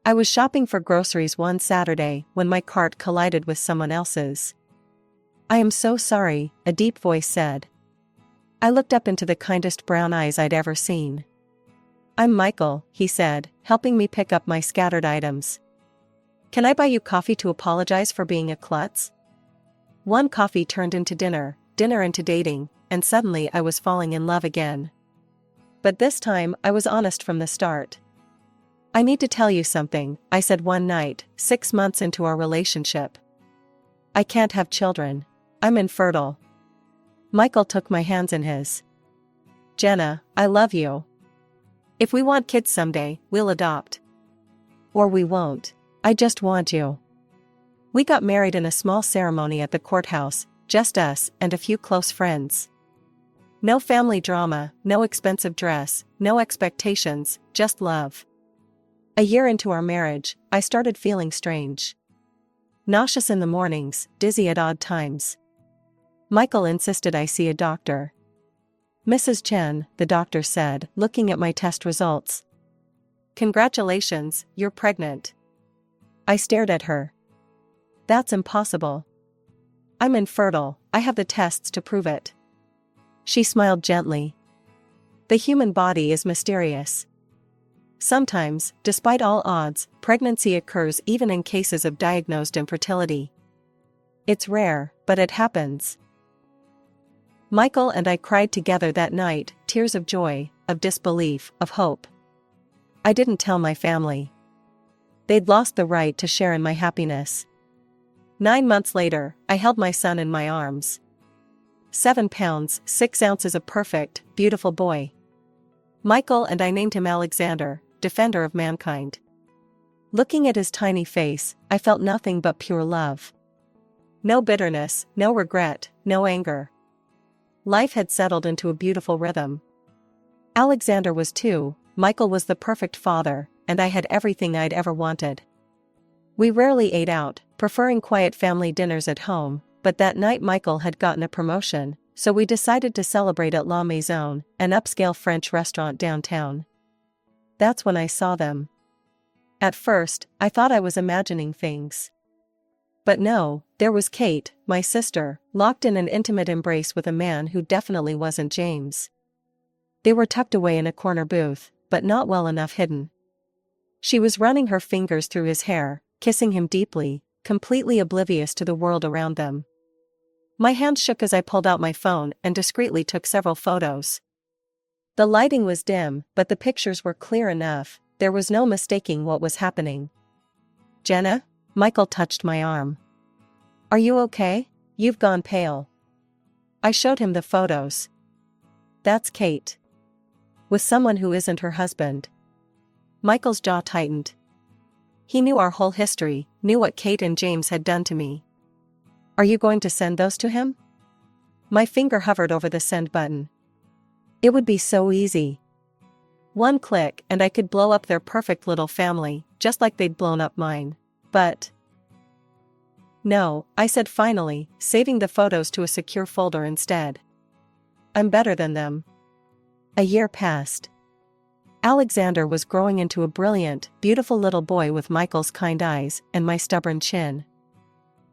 I was shopping for groceries one Saturday when my cart collided with someone else's. I am so sorry, a deep voice said. I looked up into the kindest brown eyes I'd ever seen. I'm Michael, he said, helping me pick up my scattered items. Can I buy you coffee to apologize for being a klutz? One coffee turned into dinner, dinner into dating, and suddenly I was falling in love again. But this time I was honest from the start. I need to tell you something, I said one night, 6 months into our relationship. I can't have children. I'm infertile. Michael took my hands in his. Jenna, I love you. If we want kids someday, we'll adopt. Or we won't. I just want you. We got married in a small ceremony at the courthouse, just us and a few close friends. No family drama, no expensive dress, no expectations, just love. A year into our marriage, I started feeling strange. Nauseous in the mornings, dizzy at odd times. Michael insisted I see a doctor. Mrs. Chen, the doctor said, looking at my test results. Congratulations, you're pregnant. I stared at her. That's impossible. I'm infertile, I have the tests to prove it. She smiled gently. The human body is mysterious. Sometimes, despite all odds, pregnancy occurs even in cases of diagnosed infertility. It's rare, but it happens. Michael and I cried together that night, tears of joy, of disbelief, of hope. I didn't tell my family. They'd lost the right to share in my happiness. 9 months later, I held my son in my arms. 7 pounds, 6 ounces of perfect, beautiful boy. Michael, and I named him Alexander, defender of mankind. Looking at his tiny face, I felt nothing but pure love. No bitterness, no regret, no anger. Life had settled into a beautiful rhythm. Alexander was 2, Michael was the perfect father, and I had everything I'd ever wanted. We rarely ate out, preferring quiet family dinners at home, but that night Michael had gotten a promotion, so we decided to celebrate at La Maison, an upscale French restaurant downtown. That's when I saw them. At first, I thought I was imagining things. But no, there was Kate, my sister, locked in an intimate embrace with a man who definitely wasn't James. They were tucked away in a corner booth, but not well enough hidden. She was running her fingers through his hair, kissing him deeply, completely oblivious to the world around them. My hand shook as I pulled out my phone and discreetly took several photos. The lighting was dim, but the pictures were clear enough, there was no mistaking what was happening. "Jenna?" Michael touched my arm. "Are you okay? You've gone pale." I showed him the photos. "That's Kate. With someone who isn't her husband." Michael's jaw tightened. He knew our whole history, knew what Kate and James had done to me. "Are you going to send those to him?" My finger hovered over the send button. It would be so easy. One click and I could blow up their perfect little family, just like they'd blown up mine. But no, I said finally, saving the photos to a secure folder instead. I'm better than them. A year passed. Alexander was growing into a brilliant, beautiful little boy with Michael's kind eyes and my stubborn chin.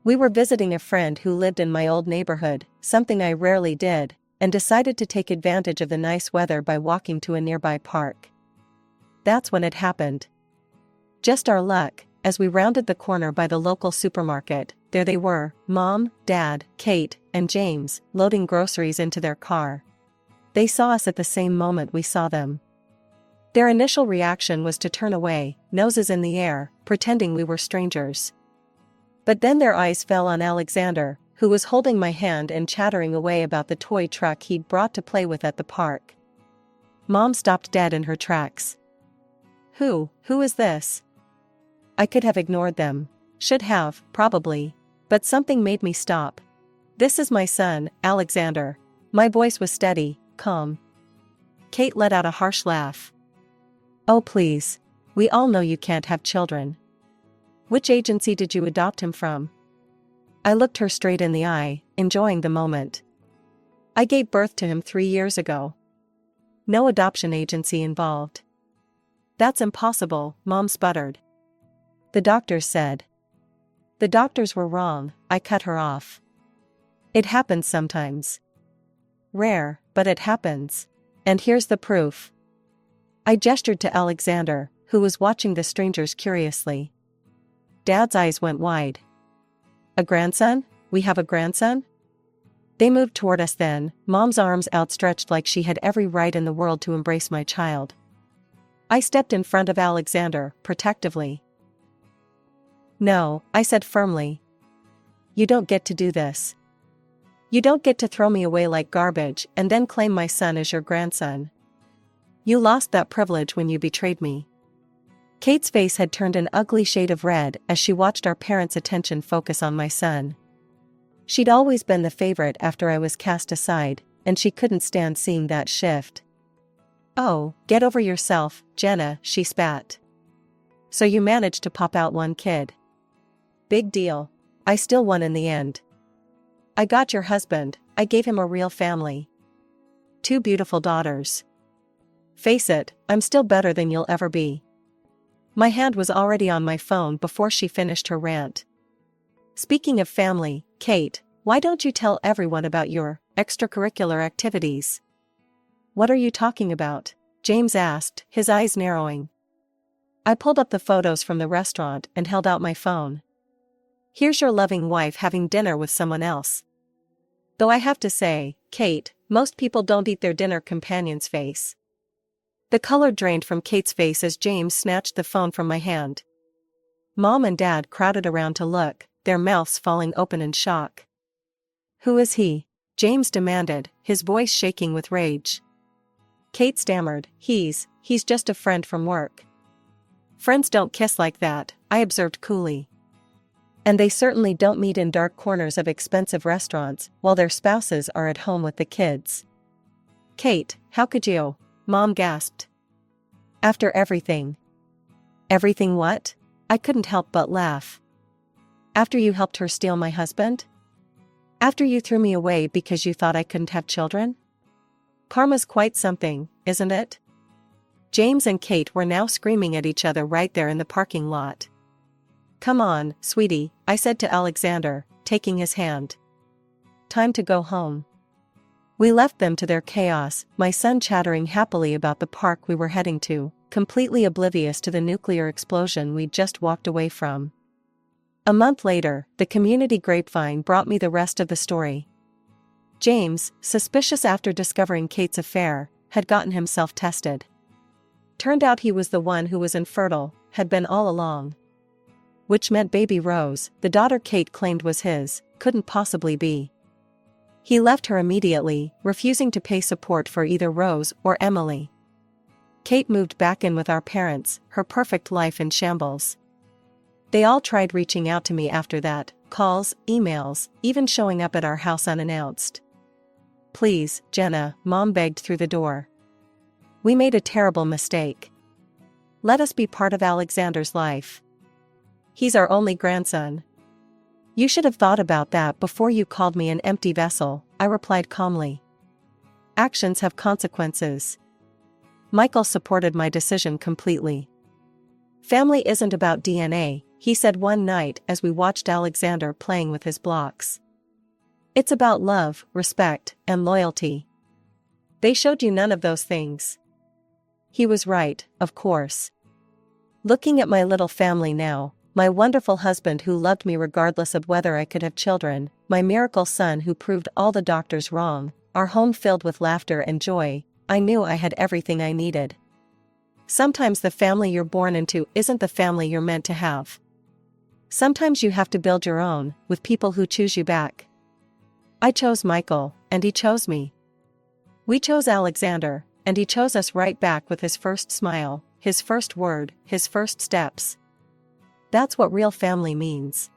We were visiting a friend who lived in my old neighborhood, something I rarely did, and decided to take advantage of the nice weather by walking to a nearby park. That's when it happened. Just our luck, as we rounded the corner by the local supermarket, there they were, Mom, Dad, Kate, and James, loading groceries into their car. They saw us at the same moment we saw them. Their initial reaction was to turn away, noses in the air, pretending we were strangers. But then their eyes fell on Alexander, who was holding my hand and chattering away about the toy truck he'd brought to play with at the park. Mom stopped dead in her tracks. Who is this?" I could have ignored them. Should have, probably. But something made me stop. "This is my son, Alexander." My voice was steady, calm. Kate let out a harsh laugh. "Oh please. We all know you can't have children. Which agency did you adopt him from?" I looked her straight in the eye, enjoying the moment. "I gave birth to him 3 years ago. No adoption agency involved." "That's impossible," Mom sputtered. "The doctors said." "The doctors were wrong," I cut her off. "It happens sometimes. Rare, but it happens. And here's the proof." I gestured to Alexander, who was watching the strangers curiously. Dad's eyes went wide. "A grandson? We have a grandson?" They moved toward us then, Mom's arms outstretched like she had every right in the world to embrace my child. I stepped in front of Alexander, protectively. "No," I said firmly. "You don't get to do this. You don't get to throw me away like garbage and then claim my son as your grandson. You lost that privilege when you betrayed me." Kate's face had turned an ugly shade of red as she watched our parents' attention focus on my son. She'd always been the favorite after I was cast aside, and she couldn't stand seeing that shift. "Oh, get over yourself, Jenna," she spat. "So you managed to pop out one kid. Big deal. I still won in the end. I got your husband, I gave him a real family. 2 beautiful daughters. Face it, I'm still better than you'll ever be." My hand was already on my phone before she finished her rant. "Speaking of family, Kate, why don't you tell everyone about your extracurricular activities?" "What are you talking about?" James asked, his eyes narrowing. I pulled up the photos from the restaurant and held out my phone. "Here's your loving wife having dinner with someone else." Though I have to say, Kate, most people don't eat their dinner companion's face. The color drained from Kate's face as James snatched the phone from my hand. Mom and Dad crowded around to look, their mouths falling open in shock. "Who is he?" James demanded, his voice shaking with rage. Kate stammered, he's just a friend from work. Friends don't kiss like that, I observed coolly. And they certainly don't meet in dark corners of expensive restaurants while their spouses are at home with the kids. Kate, how could you? Mom gasped. After everything. Everything what? I couldn't help but laugh. After you helped her steal my husband? After you threw me away because you thought I couldn't have children? Karma's quite something, isn't it? James and Kate were now screaming at each other right there in the parking lot. Come on, sweetie, I said to Alexander, taking his hand. Time to go home. We left them to their chaos, my son chattering happily about the park we were heading to, completely oblivious to the nuclear explosion we'd just walked away from. A month later, the community grapevine brought me the rest of the story. James, suspicious after discovering Kate's affair, had gotten himself tested. Turned out he was the one who was infertile, had been all along. Which meant baby Rose, the daughter Kate claimed was his, couldn't possibly be. He left her immediately, refusing to pay support for either Rose or Emily. Kate moved back in with our parents, her perfect life in shambles. They all tried reaching out to me after that, calls, emails, even showing up at our house unannounced. Please, Jenna, Mom begged through the door. We made a terrible mistake. Let us be part of Alexander's life. He's our only grandson. You should have thought about that before you called me an empty vessel, I replied calmly. Actions have consequences. Michael supported my decision completely. Family isn't about DNA, he said one night as we watched Alexander playing with his blocks. It's about love, respect, and loyalty. They showed you none of those things. He was right, of course. Looking at my little family now, my wonderful husband who loved me regardless of whether I could have children, my miracle son who proved all the doctors wrong, our home filled with laughter and joy, I knew I had everything I needed. Sometimes the family you're born into isn't the family you're meant to have. Sometimes you have to build your own, with people who choose you back. I chose Michael, and he chose me. We chose Alexander, and he chose us right back with his first smile, his first word, his first steps. That's what real family means.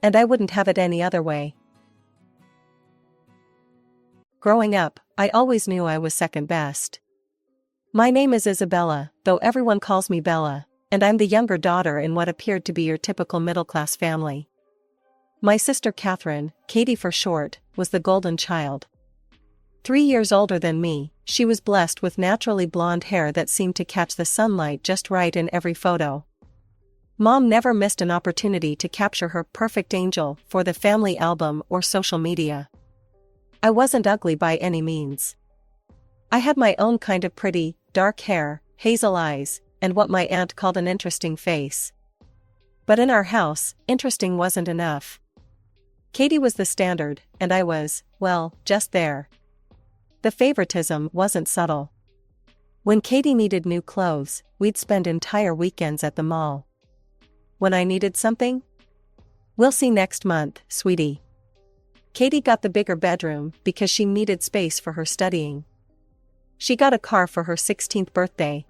And I wouldn't have it any other way. Growing up, I always knew I was second best. My name is Isabella, though everyone calls me Bella, and I'm the younger daughter in what appeared to be your typical middle-class family. My sister Catherine, Katie for short, was the golden child. 3 years older than me, she was blessed with naturally blonde hair that seemed to catch the sunlight just right in every photo. Mom never missed an opportunity to capture her perfect angel for the family album or social media. I wasn't ugly by any means. I had my own kind of pretty, dark hair, hazel eyes, and what my aunt called an interesting face. But in our house, interesting wasn't enough. Katie was the standard, and I was, well, just there. The favoritism wasn't subtle. When Katie needed new clothes, we'd spend entire weekends at the mall. When I needed something? We'll see next month, sweetie. Katie got the bigger bedroom because she needed space for her studying. She got a car for her 16th birthday.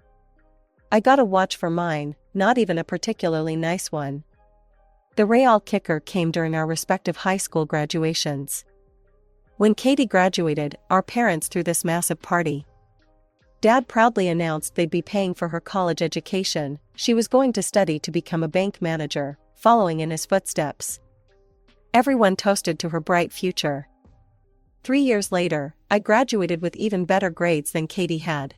I got a watch for mine, not even a particularly nice one. The Real kicker came during our respective high school graduations. When Katie graduated, our parents threw this massive party. Dad proudly announced they'd be paying for her college education. She was going to study to become a bank manager, following in his footsteps. Everyone toasted to her bright future. 3 years later, I graduated with even better grades than Katie had.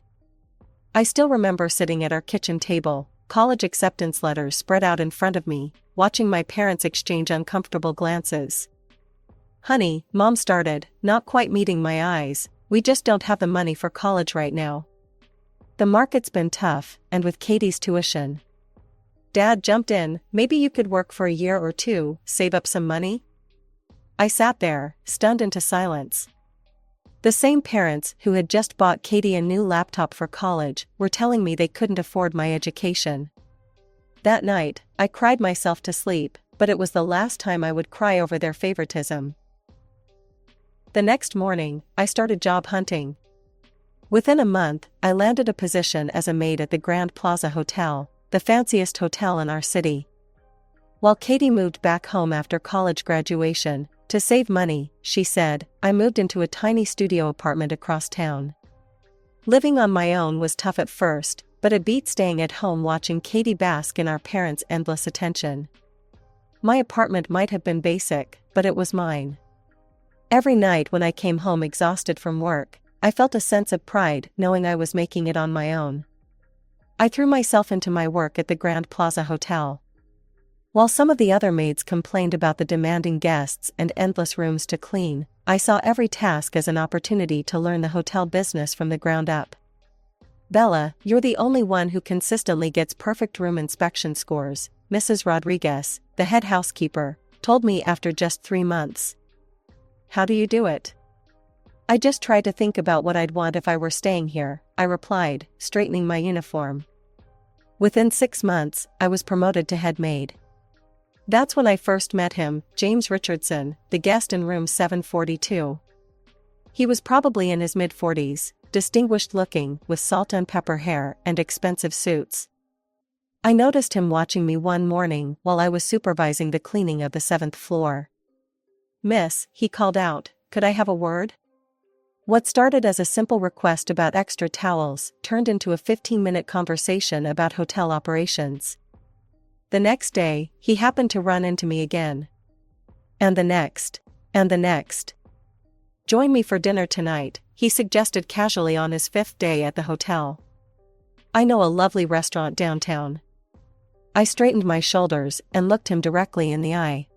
I still remember sitting at our kitchen table, college acceptance letters spread out in front of me, watching my parents exchange uncomfortable glances. Honey, Mom started, not quite meeting my eyes, we just don't have the money for college right now. The market's been tough, and with Katie's tuition. Dad jumped in, maybe you could work for a year or two, save up some money? I sat there, stunned into silence. The same parents who had just bought Katie a new laptop for college were telling me they couldn't afford my education. That night, I cried myself to sleep, but it was the last time I would cry over their favoritism. The next morning, I started job hunting. Within a month, I landed a position as a maid at the Grand Plaza Hotel, the fanciest hotel in our city. While Katie moved back home after college graduation, to save money, she said, I moved into a tiny studio apartment across town. Living on my own was tough at first, but it beat staying at home watching Katie bask in our parents' endless attention. My apartment might have been basic, but it was mine. Every night when I came home exhausted from work, I felt a sense of pride knowing I was making it on my own. I threw myself into my work at the Grand Plaza Hotel. While some of the other maids complained about the demanding guests and endless rooms to clean, I saw every task as an opportunity to learn the hotel business from the ground up. Bella, you're the only one who consistently gets perfect room inspection scores, Mrs. Rodriguez, the head housekeeper, told me after just 3 months. How do you do it? I just try to think about what I'd want if I were staying here, I replied, straightening my uniform. Within 6 months, I was promoted to head maid. That's when I first met him, James Richardson, the guest in room 742. He was probably in his mid-40s, distinguished looking, with salt and pepper hair and expensive suits. I noticed him watching me one morning while I was supervising the cleaning of the 7th floor. Miss, he called out, could I have a word? What started as a simple request about extra towels turned into a 15-minute conversation about hotel operations. The next day, he happened to run into me again. And the next. And the next. Join me for dinner tonight, he suggested casually on his 5th day at the hotel. I know a lovely restaurant downtown. I straightened my shoulders and looked him directly in the eye.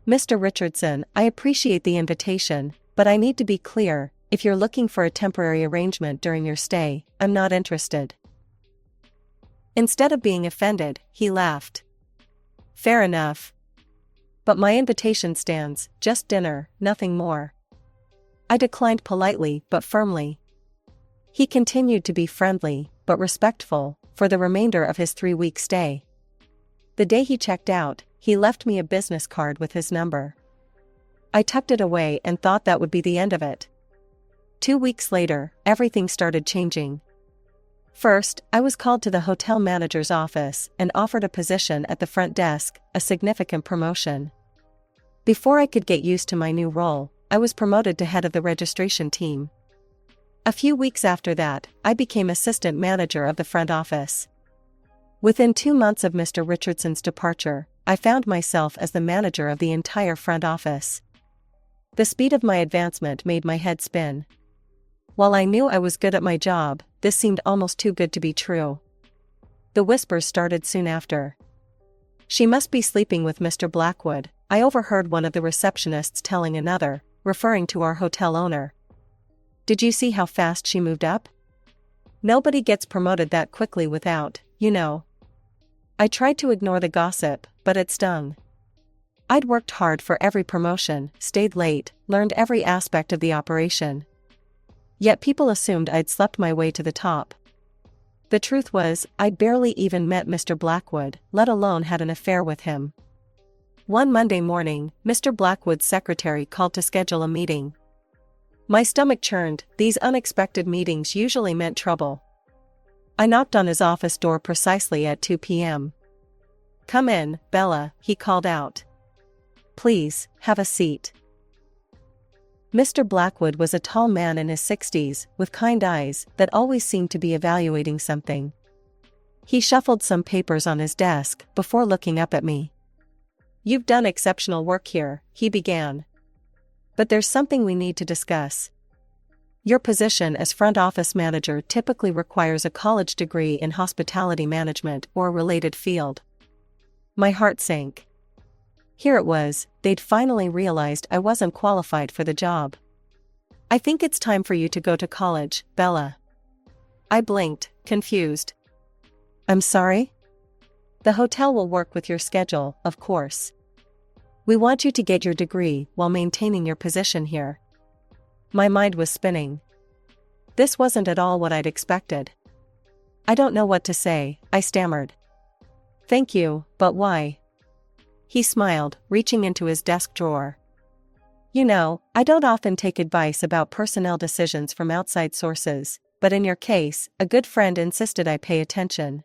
Mr. Richardson, I appreciate the invitation, but I need to be clear, if you're looking for a temporary arrangement during your stay, I'm not interested. Instead of being offended, he laughed. Fair enough. But my invitation stands, just dinner, nothing more. I declined politely but firmly. He continued to be friendly, but respectful, for the remainder of his 3-week stay. The day he checked out, he left me a business card with his number. I tucked it away and thought that would be the end of it. 2 weeks later, everything started changing. First, I was called to the hotel manager's office and offered a position at the front desk, a significant promotion. Before I could get used to my new role, I was promoted to head of the registration team. A few weeks after that, I became assistant manager of the front office. Within 2 months of Mr. Richardson's departure, I found myself as the manager of the entire front office. The speed of my advancement made my head spin. While I knew I was good at my job, this seemed almost too good to be true. The whispers started soon after. She must be sleeping with Mr. Blackwood, I overheard one of the receptionists telling another, referring to our hotel owner. Did you see how fast she moved up? Nobody gets promoted that quickly without, you know. I tried to ignore the gossip, but it stung. I'd worked hard for every promotion, stayed late, learned every aspect of the operation. Yet people assumed I'd slept my way to the top. The truth was, I'd barely even met Mr. Blackwood, let alone had an affair with him. One Monday morning, Mr. Blackwood's secretary called to schedule a meeting. My stomach churned, these unexpected meetings usually meant trouble. I knocked on his office door precisely at 2 p.m. Come in, Bella, he called out. Please, have a seat. Mr. Blackwood was a tall man in his 60s, with kind eyes that always seemed to be evaluating something. He shuffled some papers on his desk before looking up at me. You've done exceptional work here, he began. But there's something we need to discuss. Your position as front office manager typically requires a college degree in hospitality management or a related field. My heart sank. Here it was, they'd finally realized I wasn't qualified for the job. I think it's time for you to go to college, Bella. I blinked, confused. I'm sorry? The hotel will work with your schedule, of course. We want you to get your degree while maintaining your position here. My mind was spinning. This wasn't at all what I'd expected. I don't know what to say, I stammered. Thank you, but why? He smiled, reaching into his desk drawer. You know, I don't often take advice about personnel decisions from outside sources, but in your case, a good friend insisted I pay attention.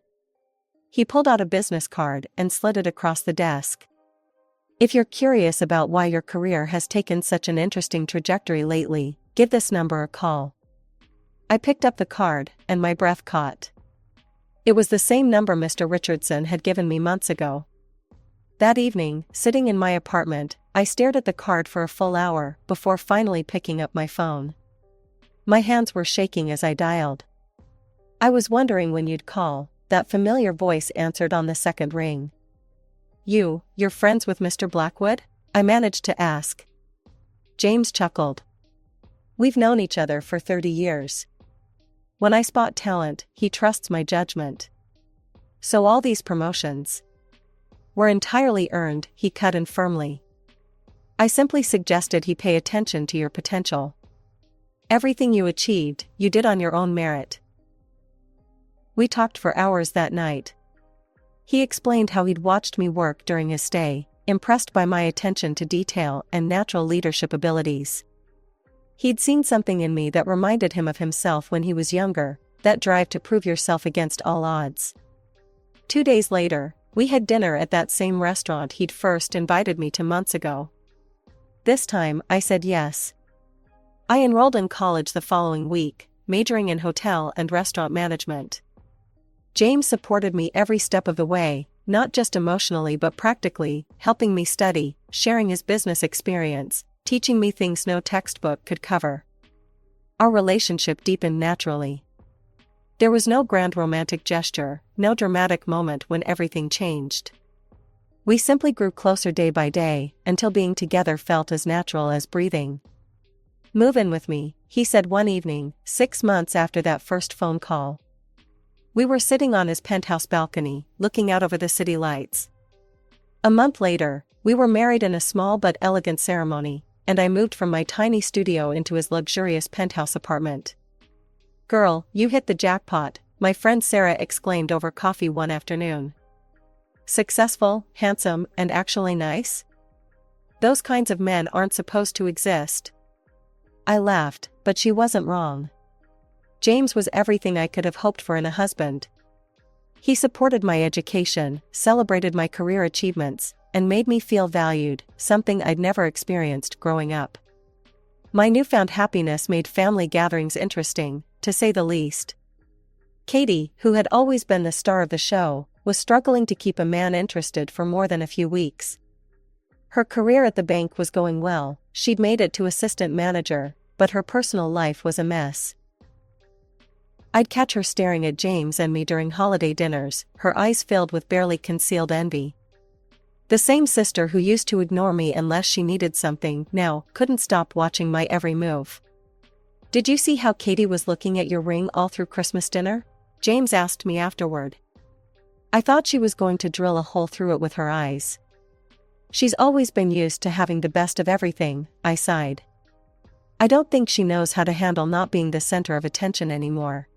He pulled out a business card and slid it across the desk. If you're curious about why your career has taken such an interesting trajectory lately, give this number a call. I picked up the card, and my breath caught. It was the same number Mr. Richardson had given me months ago. That evening, sitting in my apartment, I stared at the card for a full hour before finally picking up my phone. My hands were shaking as I dialed. "I was wondering when you'd call," that familiar voice answered on the second ring. You're friends with Mr. Blackwood?" I managed to ask. James chuckled. "We've known each other for 30 years. When I spot talent, he trusts my judgment. So all these promotions were entirely earned," he cut in firmly. "I simply suggested he pay attention to your potential. Everything you achieved, you did on your own merit." We talked for hours that night. He explained how he'd watched me work during his stay, impressed by my attention to detail and natural leadership abilities. He'd seen something in me that reminded him of himself when he was younger, that drive to prove yourself against all odds. 2 days later, we had dinner at that same restaurant he'd first invited me to months ago. This time, I said yes. I enrolled in college the following week, majoring in hotel and restaurant management. James supported me every step of the way, not just emotionally but practically, helping me study, sharing his business experience, teaching me things no textbook could cover. Our relationship deepened naturally. There was no grand romantic gesture, no dramatic moment when everything changed. We simply grew closer day by day, until being together felt as natural as breathing. "Move in with me," he said one evening, 6 months after that first phone call. We were sitting on his penthouse balcony, looking out over the city lights. A month later, we were married in a small but elegant ceremony, and I moved from my tiny studio into his luxurious penthouse apartment. "Girl, you hit the jackpot," my friend Sarah exclaimed over coffee one afternoon. "Successful, handsome, and actually nice? Those kinds of men aren't supposed to exist." I laughed, but she wasn't wrong. James was everything I could have hoped for in a husband. He supported my education, celebrated my career achievements, and made me feel valued, something I'd never experienced growing up. My newfound happiness made family gatherings interesting, to say the least. Katie, who had always been the star of the show, was struggling to keep a man interested for more than a few weeks. Her career at the bank was going well, she'd made it to assistant manager, but her personal life was a mess. I'd catch her staring at James and me during holiday dinners, her eyes filled with barely concealed envy. The same sister who used to ignore me unless she needed something now couldn't stop watching my every move. "Did you see how Katie was looking at your ring all through Christmas dinner?" James asked me afterward. "I thought she was going to drill a hole through it with her eyes." "She's always been used to having the best of everything," I sighed. "I don't think she knows how to handle not being the center of attention anymore."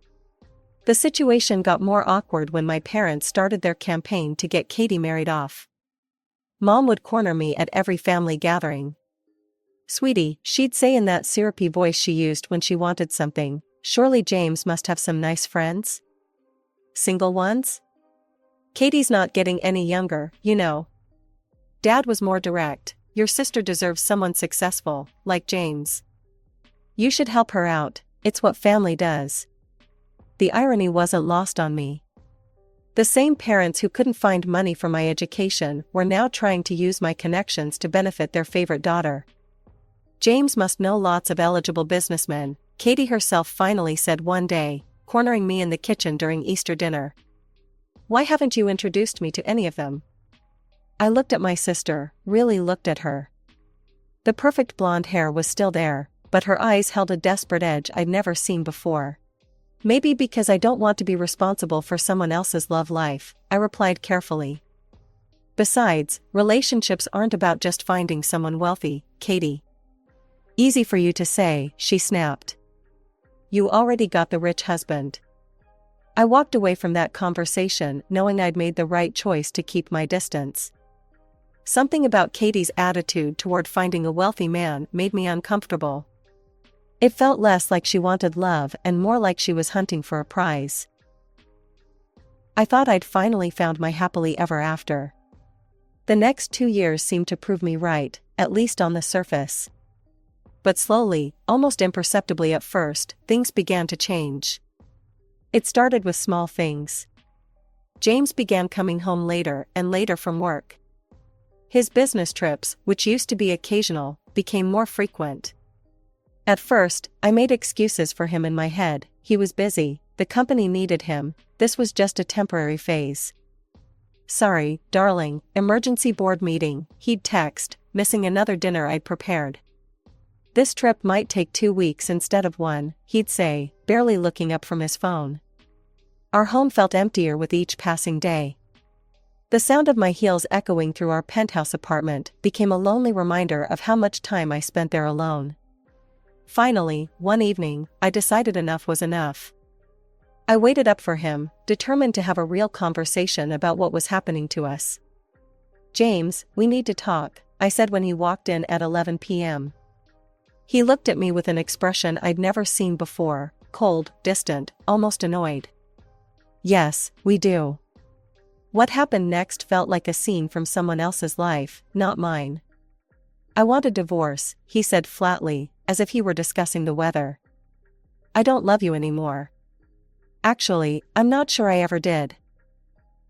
The situation got more awkward when my parents started their campaign to get Katie married off. Mom would corner me at every family gathering. "Sweetie," she'd say in that syrupy voice she used when she wanted something, "surely James must have some nice friends? Single ones? Katie's not getting any younger, you know." Dad was more direct. "Your sister deserves someone successful, like James. You should help her out, it's what family does." The irony wasn't lost on me. The same parents who couldn't find money for my education were now trying to use my connections to benefit their favorite daughter. "James must know lots of eligible businessmen," Katie herself finally said one day, cornering me in the kitchen during Easter dinner. "Why haven't you introduced me to any of them?" I looked at my sister, really looked at her. The perfect blonde hair was still there, but her eyes held a desperate edge I'd never seen before. "Maybe because I don't want to be responsible for someone else's love life," I replied carefully. "Besides, relationships aren't about just finding someone wealthy, Katie." "Easy for you to say," she snapped. "You already got the rich husband." I walked away from that conversation knowing I'd made the right choice to keep my distance. Something about Katie's attitude toward finding a wealthy man made me uncomfortable. It felt less like she wanted love and more like she was hunting for a prize. I thought I'd finally found my happily ever after. The next 2 years seemed to prove me right, at least on the surface. But slowly, almost imperceptibly at first, things began to change. It started with small things. James began coming home later and later from work. His business trips, which used to be occasional, became more frequent. At first, I made excuses for him in my head. He was busy, the company needed him, this was just a temporary phase. "Sorry, darling, emergency board meeting," he'd text, missing another dinner I'd prepared. "This trip might take 2 weeks instead of 1, he'd say, barely looking up from his phone. Our home felt emptier with each passing day. The sound of my heels echoing through our penthouse apartment became a lonely reminder of how much time I spent there alone. Finally, one evening, I decided enough was enough. I waited up for him, determined to have a real conversation about what was happening to us. "James, we need to talk," I said when he walked in at 11 p.m. He looked at me with an expression I'd never seen before, cold, distant, almost annoyed. "Yes, we do." What happened next felt like a scene from someone else's life, not mine. "I want a divorce," he said flatly, as if he were discussing the weather. "I don't love you anymore." Actually, I'm not sure I ever did.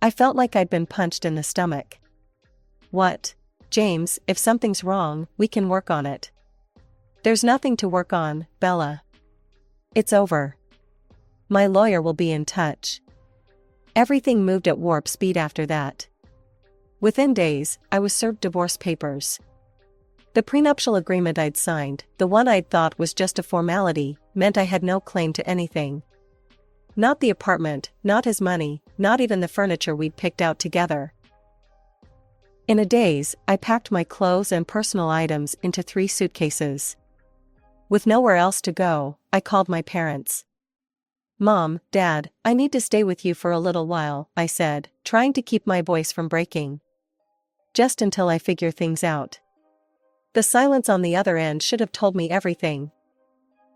I felt like I'd been punched in the stomach. "What?" "James, if something's wrong, we can work on it." "There's nothing to work on, Bella. It's over. My lawyer will be in touch." Everything moved at warp speed after that. Within days, I was served divorce papers. The prenuptial agreement I'd signed, the one I'd thought was just a formality, meant I had no claim to anything. Not the apartment, not his money, not even the furniture we'd picked out together. In a daze, I packed my clothes and personal items into 3 suitcases. With nowhere else to go, I called my parents. "Mom, Dad, I need to stay with you for a little while," I said, trying to keep my voice from breaking. "Just until I figure things out." The silence on the other end should have told me everything.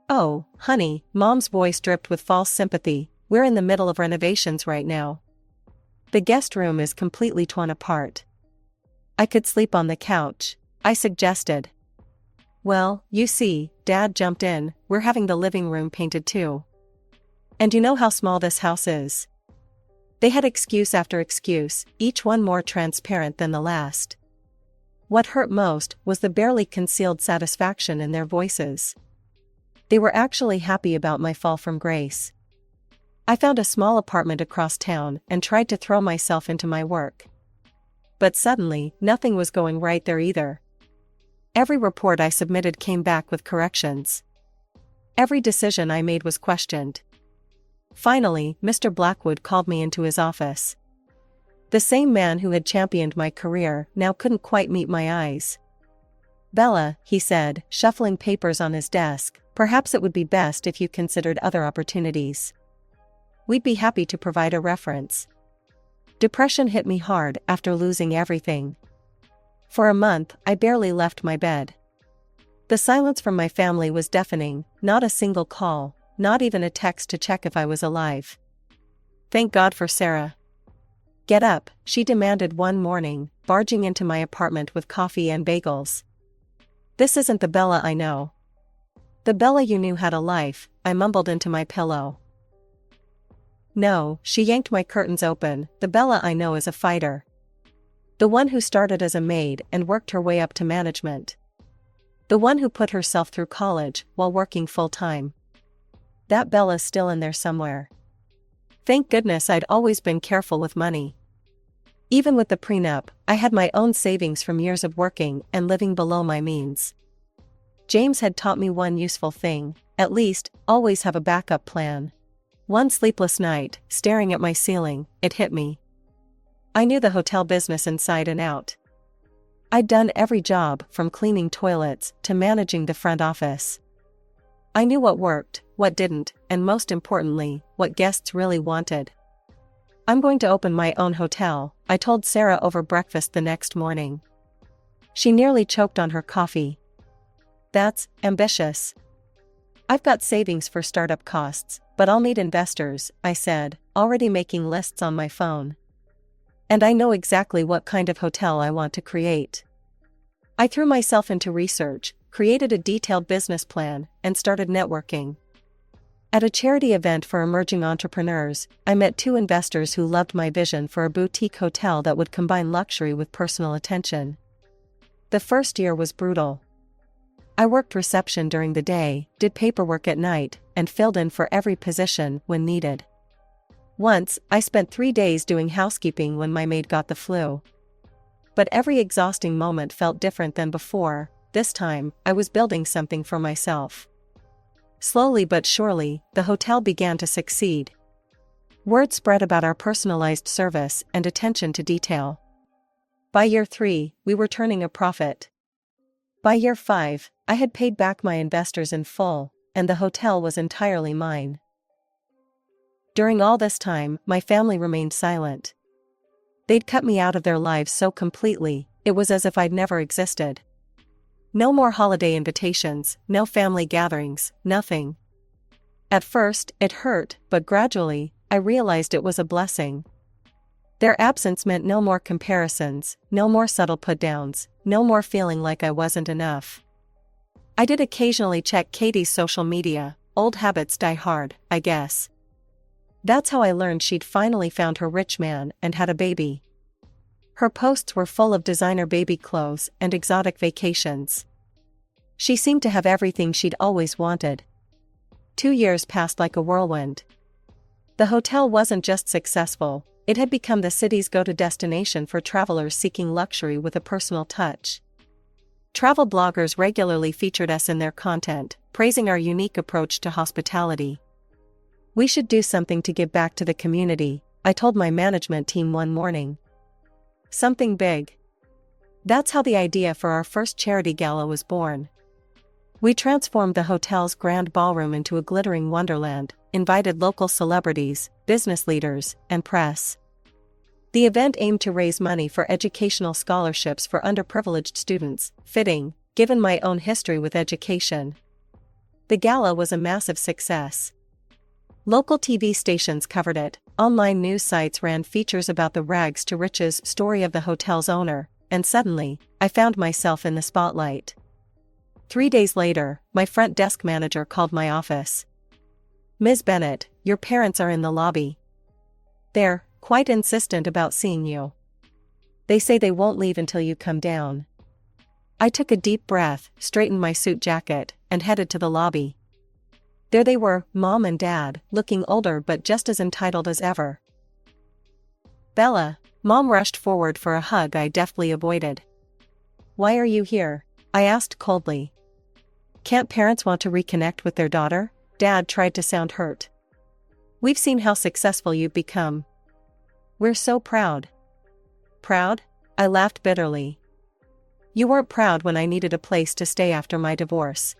"Oh, honey," Mom's voice dripped with false sympathy, "we're in the middle of renovations right now. The guest room is completely torn apart." "I could sleep on the couch," I suggested. "Well, you see," Dad jumped in, "we're having the living room painted too. And you know how small this house is." They had excuse after excuse, each one more transparent than the last. What hurt most was the barely concealed satisfaction in their voices. They were actually happy about my fall from grace. I found a small apartment across town and tried to throw myself into my work. But suddenly, nothing was going right there either. Every report I submitted came back with corrections. Every decision I made was questioned. Finally, Mr. Blackwood called me into his office. The same man who had championed my career now couldn't quite meet my eyes. "Bella," he said, shuffling papers on his desk, "perhaps it would be best if you considered other opportunities. We'd be happy to provide a reference." Depression hit me hard after losing everything. For a month, I barely left my bed. The silence from my family was deafening, not a single call, not even a text to check if I was alive. Thank God for Sarah. "Get up," she demanded one morning, barging into my apartment with coffee and bagels. "This isn't the Bella I know." "The Bella you knew had a life," I mumbled into my pillow. "No," she yanked my curtains open, "the Bella I know is a fighter. The one who started as a maid and worked her way up to management. The one who put herself through college while working full-time. That Bella's still in there somewhere." Thank goodness I'd always been careful with money. Even with the prenup, I had my own savings from years of working and living below my means. James had taught me one useful thing, at least, always have a backup plan. One sleepless night, staring at my ceiling, it hit me. I knew the hotel business inside and out. I'd done every job from cleaning toilets to managing the front office. I knew what worked, what didn't, and most importantly, what guests really wanted. "I'm going to open my own hotel," I told Sarah over breakfast the next morning. She nearly choked on her coffee. That's ambitious. I've got savings for startup costs, but I'll need investors, I said, already making lists on my phone. And I know exactly what kind of hotel I want to create. I threw myself into research, created a detailed business plan, and started networking. At a charity event for emerging entrepreneurs, I met 2 investors who loved my vision for a boutique hotel that would combine luxury with personal attention. The first year was brutal. I worked reception during the day, did paperwork at night, and filled in for every position when needed. Once, I spent 3 days doing housekeeping when my maid got the flu. But every exhausting moment felt different than before. This time, I was building something for myself. Slowly but surely, the hotel began to succeed. Word spread about our personalized service and attention to detail. By year 3, we were turning a profit. By year 5, I had paid back my investors in full, and the hotel was entirely mine. During all this time, my family remained silent. They'd cut me out of their lives so completely, it was as if I'd never existed. No more holiday invitations, no family gatherings, nothing. At first, it hurt, but gradually, I realized it was a blessing. Their absence meant no more comparisons, no more subtle put-downs, no more feeling like I wasn't enough. I did occasionally check Katie's social media. Old habits die hard, I guess. That's how I learned she'd finally found her rich man and had a baby. Her posts were full of designer baby clothes and exotic vacations. She seemed to have everything she'd always wanted. 2 years passed like a whirlwind. The hotel wasn't just successful, it had become the city's go-to destination for travelers seeking luxury with a personal touch. Travel bloggers regularly featured us in their content, praising our unique approach to hospitality. We should do something to give back to the community, I told my management team one morning. Something big. That's how the idea for our first charity gala was born. We transformed the hotel's grand ballroom into a glittering wonderland, invited local celebrities, business leaders, and press. The event aimed to raise money for educational scholarships for underprivileged students, fitting, given my own history with education. The gala was a massive success. Local TV stations covered it, online news sites ran features about the rags to riches story of the hotel's owner, and suddenly, I found myself in the spotlight. 3 days later, my front desk manager called my office. "Ms. Bennett, your parents are in the lobby. They're quite insistent about seeing you. They say they won't leave until you come down." I took a deep breath, straightened my suit jacket, and headed to the lobby. There they were, Mom and Dad, looking older but just as entitled as ever. "Bella," Mom rushed forward for a hug I deftly avoided. "Why are you here?" I asked coldly. "Can't parents want to reconnect with their daughter?" Dad tried to sound hurt. "We've seen how successful you've become. We're so proud." "Proud?" I laughed bitterly. "You weren't proud when I needed a place to stay after my divorce.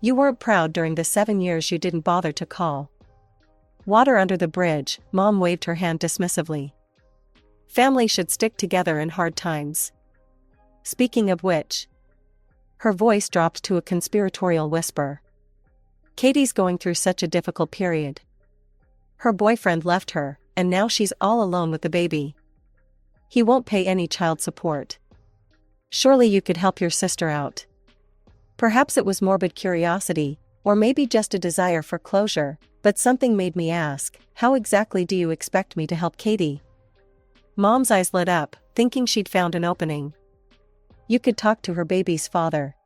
You weren't proud during the 7 years you didn't bother to call." "Water under the bridge," Mom waved her hand dismissively. "Family should stick together in hard times. Speaking of which," her voice dropped to a conspiratorial whisper, "Katie's going through such a difficult period. Her boyfriend left her, and now she's all alone with the baby. He won't pay any child support. Surely you could help your sister out." Perhaps it was morbid curiosity, or maybe just a desire for closure, but something made me ask, "How exactly do you expect me to help Katie?" Mom's eyes lit up, thinking she'd found an opening. "You could talk to her baby's father.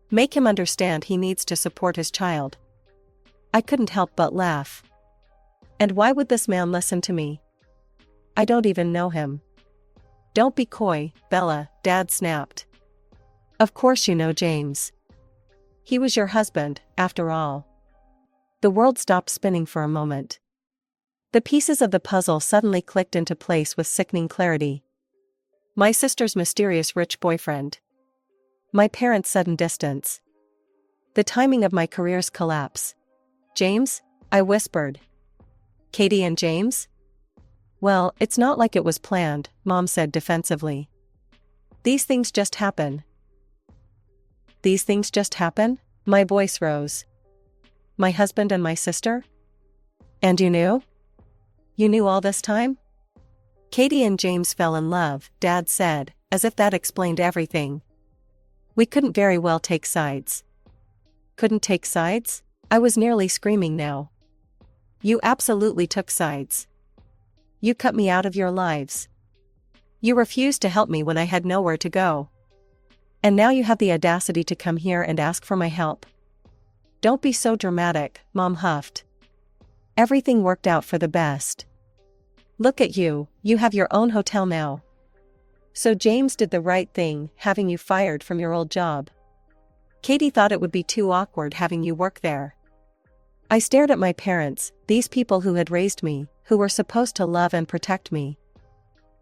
Make him understand he needs to support his child." I couldn't help but laugh. "And why would this man listen to me? I don't even know him." "Don't be coy, Bella," Dad snapped. "Of course you know James. He was your husband, after all." The world stopped spinning for a moment. The pieces of the puzzle suddenly clicked into place with sickening clarity. My sister's mysterious rich boyfriend. My parents' sudden distance. The timing of my career's collapse. "James?" I whispered. "Katie and James?" "Well, it's not like it was planned," Mom said defensively. These things just happen. These things just happen? My voice rose. My husband and my sister? And you knew? You knew all this time? Katie and James fell in love, Dad said, as if that explained everything. We couldn't very well take sides. Couldn't take sides? I was nearly screaming now. You absolutely took sides. You cut me out of your lives. You refused to help me when I had nowhere to go. And now you have the audacity to come here and ask for my help. Don't be so dramatic, Mom huffed. Everything worked out for the best. Look at you, you have your own hotel now. So James did the right thing, having you fired from your old job. Katie thought it would be too awkward having you work there. I stared at my parents, these people who had raised me, who were supposed to love and protect me.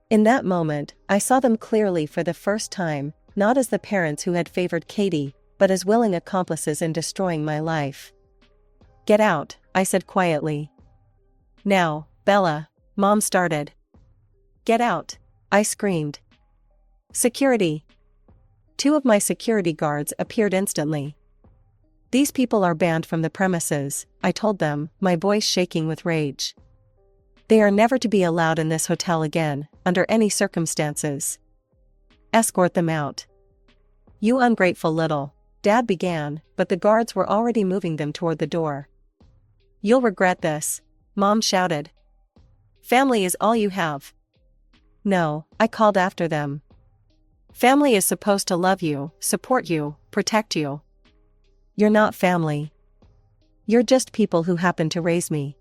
In that moment, I saw them clearly for the first time, not as the parents who had favored Katie, but as willing accomplices in destroying my life. Get out, I said quietly. Now, Bella, Mom started. Get out, I screamed. Security. 2 of my security guards appeared instantly. These people are banned from the premises, I told them, my voice shaking with rage. They are never to be allowed in this hotel again, under any circumstances. Escort them out. You ungrateful little, Dad began, but the guards were already moving them toward the door. You'll regret this, Mom shouted. Family is all you have. No, I called after them. Family is supposed to love you, support you, protect you. You're not family. You're just people who happened to raise me.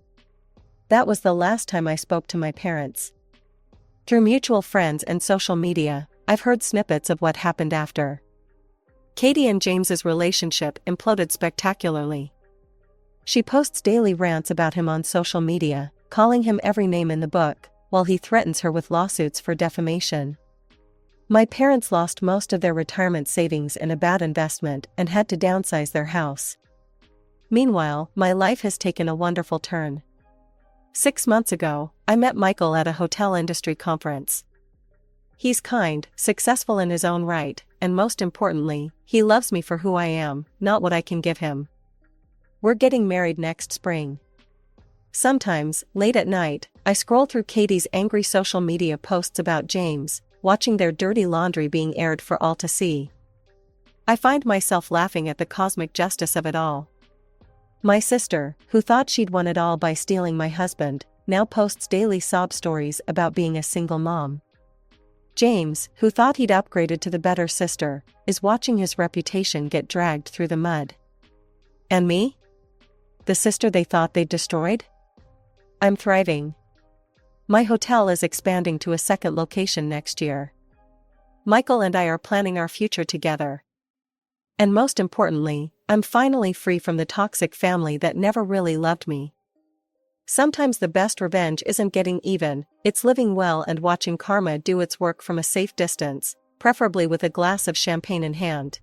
That was the last time I spoke to my parents. Through mutual friends and social media, I've heard snippets of what happened after. Katie and James's relationship imploded spectacularly. She posts daily rants about him on social media, calling him every name in the book, while he threatens her with lawsuits for defamation. My parents lost most of their retirement savings in a bad investment and had to downsize their house. Meanwhile, my life has taken a wonderful turn. 6 months ago, I met Michael at a hotel industry conference. He's kind, successful in his own right, and most importantly, he loves me for who I am, not what I can give him. We're getting married next spring. Sometimes, late at night, I scroll through Katie's angry social media posts about James, watching their dirty laundry being aired for all to see. I find myself laughing at the cosmic justice of it all. My sister, who thought she'd won it all by stealing my husband, now posts daily sob stories about being a single mom. James, who thought he'd upgraded to the better sister, is watching his reputation get dragged through the mud. And me? The sister they thought they'd destroyed? I'm thriving. My hotel is expanding to a second location next year. Michael and I are planning our future together. And most importantly, I'm finally free from the toxic family that never really loved me. Sometimes the best revenge isn't getting even, it's living well and watching karma do its work from a safe distance, preferably with a glass of champagne in hand.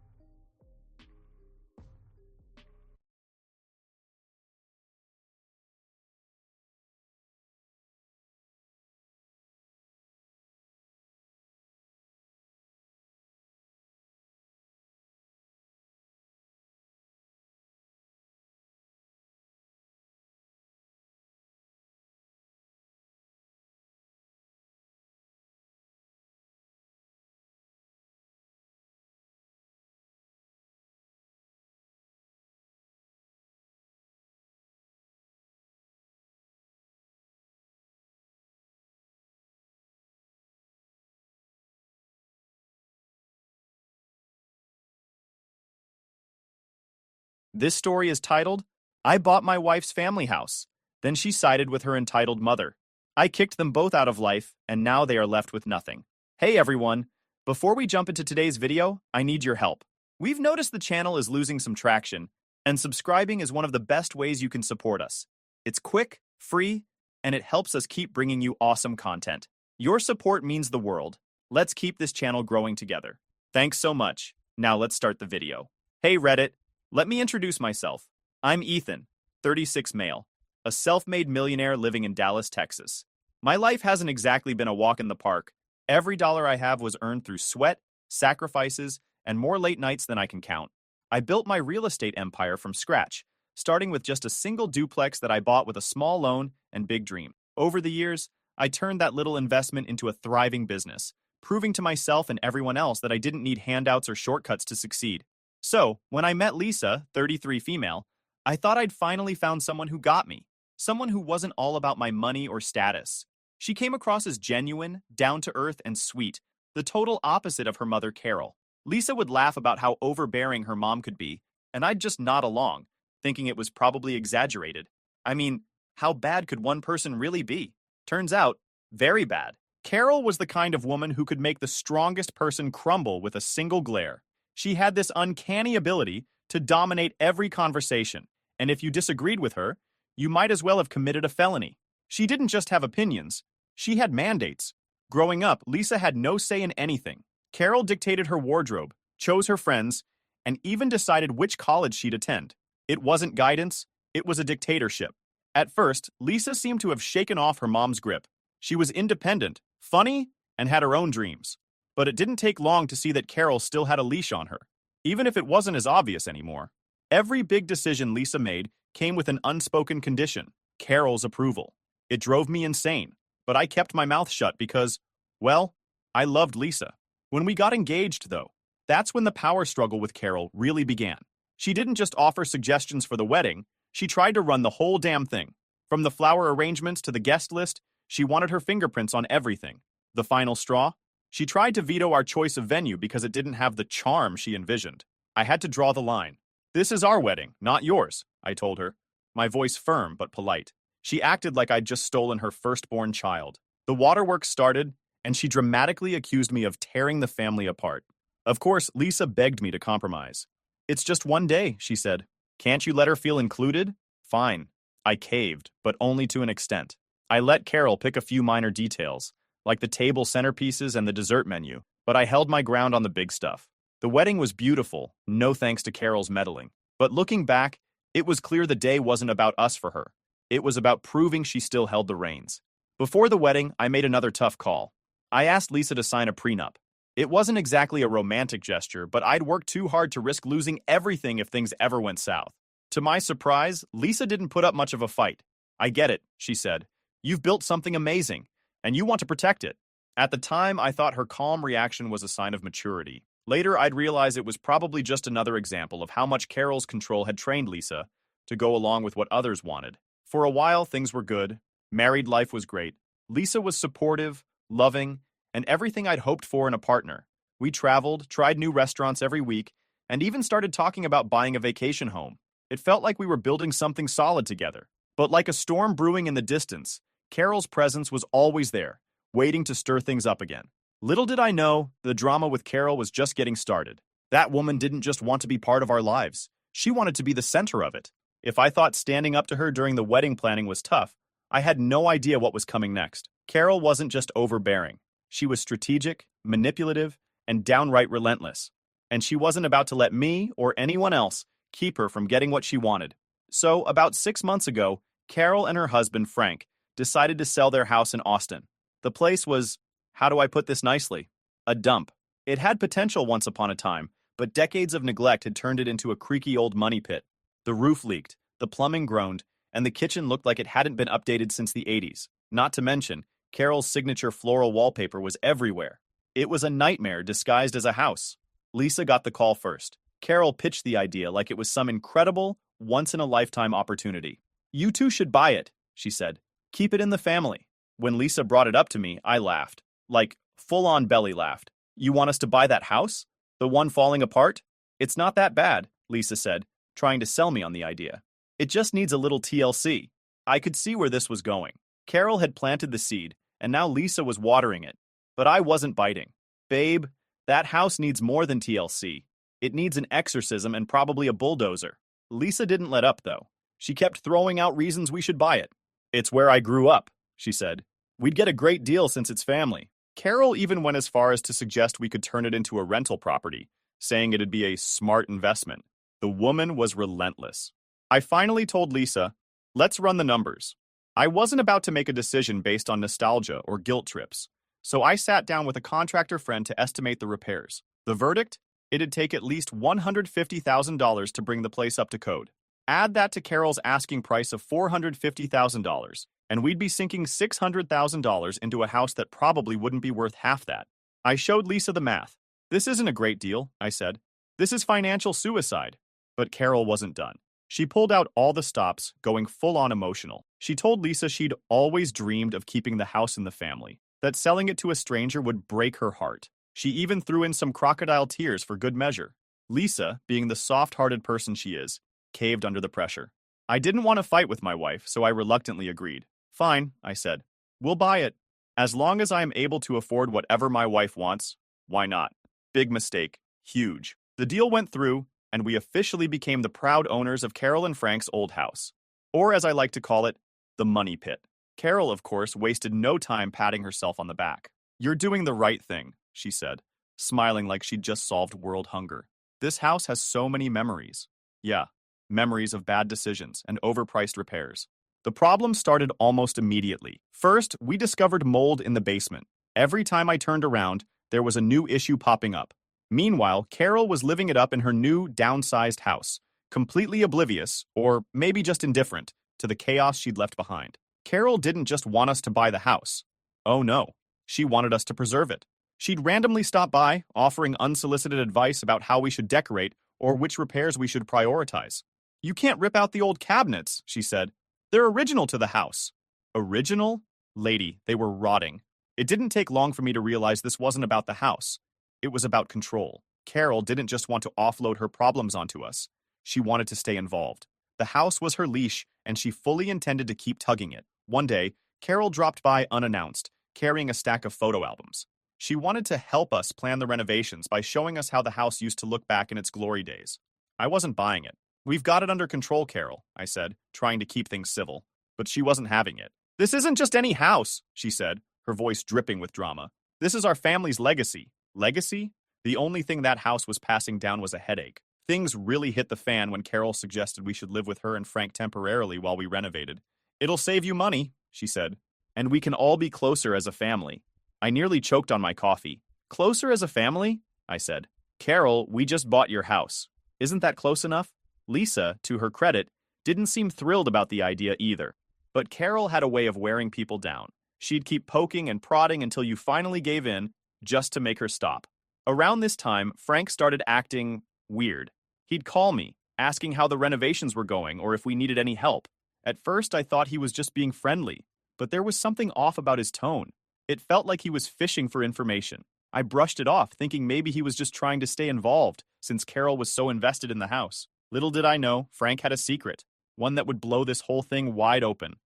This story is titled, I Bought My Wife's Family House. Then she sided with her entitled mother. I kicked them both out of life, and now they are left with nothing. Hey everyone, before we jump into today's video, I need your help. We've noticed the channel is losing some traction, and subscribing is one of the best ways you can support us. It's quick, free, and it helps us keep bringing you awesome content. Your support means the world. Let's keep this channel growing together. Thanks so much. Now let's start the video. Hey Reddit, let me introduce myself. I'm Ethan, 36 male, a self-made millionaire living in Dallas, Texas. My life hasn't exactly been a walk in the park. Every dollar I have was earned through sweat, sacrifices, and more late nights than I can count. I built my real estate empire from scratch, starting with just a single duplex that I bought with a small loan and big dream. Over the years, I turned that little investment into a thriving business, proving to myself and everyone else that I didn't need handouts or shortcuts to succeed. So, when I met Lisa, 33 female, I thought I'd finally found someone who got me, someone who wasn't all about my money or status. She came across as genuine, down-to-earth, and sweet, the total opposite of her mother Carol. Lisa would laugh about how overbearing her mom could be, and I'd just nod along, thinking it was probably exaggerated. I mean, how bad could one person really be? Turns out, very bad. Carol was the kind of woman who could make the strongest person crumble with a single glare. She had this uncanny ability to dominate every conversation, and if you disagreed with her, you might as well have committed a felony. She didn't just have opinions, she had mandates. Growing up, Lisa had no say in anything. Carol dictated her wardrobe, chose her friends, and even decided which college she'd attend. It wasn't guidance, it was a dictatorship. At first, Lisa seemed to have shaken off her mom's grip. She was independent, funny, and had her own dreams. But it didn't take long to see that Carol still had a leash on her, even if it wasn't as obvious anymore. Every big decision Lisa made came with an unspoken condition: Carol's approval. It drove me insane, but I kept my mouth shut because, well, I loved Lisa. When we got engaged, though, that's when the power struggle with Carol really began. She didn't just offer suggestions for the wedding, she tried to run the whole damn thing. From the flower arrangements to the guest list, she wanted her fingerprints on everything. The final straw? She tried to veto our choice of venue because it didn't have the charm she envisioned. I had to draw the line. "This is our wedding, not yours," I told her, my voice firm but polite. She acted like I'd just stolen her firstborn child. The waterworks started, and she dramatically accused me of tearing the family apart. Of course, Lisa begged me to compromise. "It's just one day," she said. "Can't you let her feel included?" Fine. I caved, but only to an extent. I let Carol pick a few minor details, like the table centerpieces and the dessert menu, but I held my ground on the big stuff. The wedding was beautiful, no thanks to Carol's meddling. But looking back, it was clear the day wasn't about us for her. It was about proving she still held the reins. Before the wedding, I made another tough call. I asked Lisa to sign a prenup. It wasn't exactly a romantic gesture, but I'd worked too hard to risk losing everything if things ever went south. To my surprise, Lisa didn't put up much of a fight. "I get it," she said. "You've built something amazing, and you want to protect it." At the time, I thought her calm reaction was a sign of maturity. Later, I'd realize it was probably just another example of how much Carol's control had trained Lisa to go along with what others wanted. For a while, things were good. Married life was great. Lisa was supportive, loving, and everything I'd hoped for in a partner. We traveled, tried new restaurants every week, and even started talking about buying a vacation home. It felt like we were building something solid together. But like a storm brewing in the distance, Carol's presence was always there, waiting to stir things up again. Little did I know, the drama with Carol was just getting started. That woman didn't just want to be part of our lives. She wanted to be the center of it. If I thought standing up to her during the wedding planning was tough, I had no idea what was coming next. Carol wasn't just overbearing. She was strategic, manipulative, and downright relentless. And she wasn't about to let me or anyone else keep her from getting what she wanted. So, about 6 months ago, Carol and her husband, Frank, decided to sell their house in Austin. The place was, how do I put this nicely? A dump. It had potential once upon a time, but decades of neglect had turned it into a creaky old money pit. The roof leaked, the plumbing groaned, and the kitchen looked like it hadn't been updated since the 80s. Not to mention, Carol's signature floral wallpaper was everywhere. It was a nightmare disguised as a house. Lisa got the call first. Carol pitched the idea like it was some incredible, once-in-a-lifetime opportunity. "You two should buy it," she said. "Keep it in the family." When Lisa brought it up to me, I laughed. Like, full-on belly laughed. "You want us to buy that house? The one falling apart?" "It's not that bad," Lisa said, trying to sell me on the idea. "It just needs a little TLC." I could see where this was going. Carol had planted the seed, and now Lisa was watering it. But I wasn't biting. "Babe, that house needs more than TLC. It needs an exorcism and probably a bulldozer." Lisa didn't let up, though. She kept throwing out reasons we should buy it. "It's where I grew up," she said. "We'd get a great deal since it's family." Carol even went as far as to suggest we could turn it into a rental property, saying it'd be a smart investment. The woman was relentless. I finally told Lisa, "Let's run the numbers." I wasn't about to make a decision based on nostalgia or guilt trips, so I sat down with a contractor friend to estimate the repairs. The verdict? It'd take at least $150,000 to bring the place up to code. Add that to Carol's asking price of $450,000, and we'd be sinking $600,000 into a house that probably wouldn't be worth half that. I showed Lisa the math. This isn't a great deal, I said. This is financial suicide. But Carol wasn't done. She pulled out all the stops, going full-on emotional. She told Lisa she'd always dreamed of keeping the house in the family, that selling it to a stranger would break her heart. She even threw in some crocodile tears for good measure. Lisa, being the soft-hearted person she is, caved under the pressure. I didn't want to fight with my wife, so I reluctantly agreed. Fine, I said. We'll buy it. As long as I am able to afford whatever my wife wants, why not? Big mistake. Huge. The deal went through, and we officially became the proud owners of Carol and Frank's old house. Or as I like to call it, the money pit. Carol, of course, wasted no time patting herself on the back. You're doing the right thing, she said, smiling like she'd just solved world hunger. This house has so many memories. Yeah, memories of bad decisions and overpriced repairs. The problem started almost immediately. First, we discovered mold in the basement. Every time I turned around, there was a new issue popping up. Meanwhile, Carol was living it up in her new, downsized house, completely oblivious, or maybe just indifferent, to the chaos she'd left behind. Carol didn't just want us to buy the house. Oh no, she wanted us to preserve it. She'd randomly stop by, offering unsolicited advice about how we should decorate or which repairs we should prioritize. You can't rip out the old cabinets, she said. They're original to the house. Original? Lady, they were rotting. It didn't take long for me to realize this wasn't about the house. It was about control. Carol didn't just want to offload her problems onto us. She wanted to stay involved. The house was her leash, and she fully intended to keep tugging it. One day, Carol dropped by unannounced, carrying a stack of photo albums. She wanted to help us plan the renovations by showing us how the house used to look back in its glory days. I wasn't buying it. We've got it under control, Carol, I said, trying to keep things civil. But she wasn't having it. This isn't just any house, she said, her voice dripping with drama. This is our family's legacy. Legacy? The only thing that house was passing down was a headache. Things really hit the fan when Carol suggested we should live with her and Frank temporarily while we renovated. It'll save you money, she said, and we can all be closer as a family. I nearly choked on my coffee. Closer as a family? I said. Carol, we just bought your house. Isn't that close enough? Lisa, to her credit, didn't seem thrilled about the idea either. But Carol had a way of wearing people down. She'd keep poking and prodding until you finally gave in, just to make her stop. Around this time, Frank started acting weird. He'd call me, asking how the renovations were going or if we needed any help. At first, I thought he was just being friendly, but there was something off about his tone. It felt like he was fishing for information. I brushed it off, thinking maybe he was just trying to stay involved, since Carol was so invested in the house. Little did I know, Frank had a secret, one that would blow this whole thing wide open.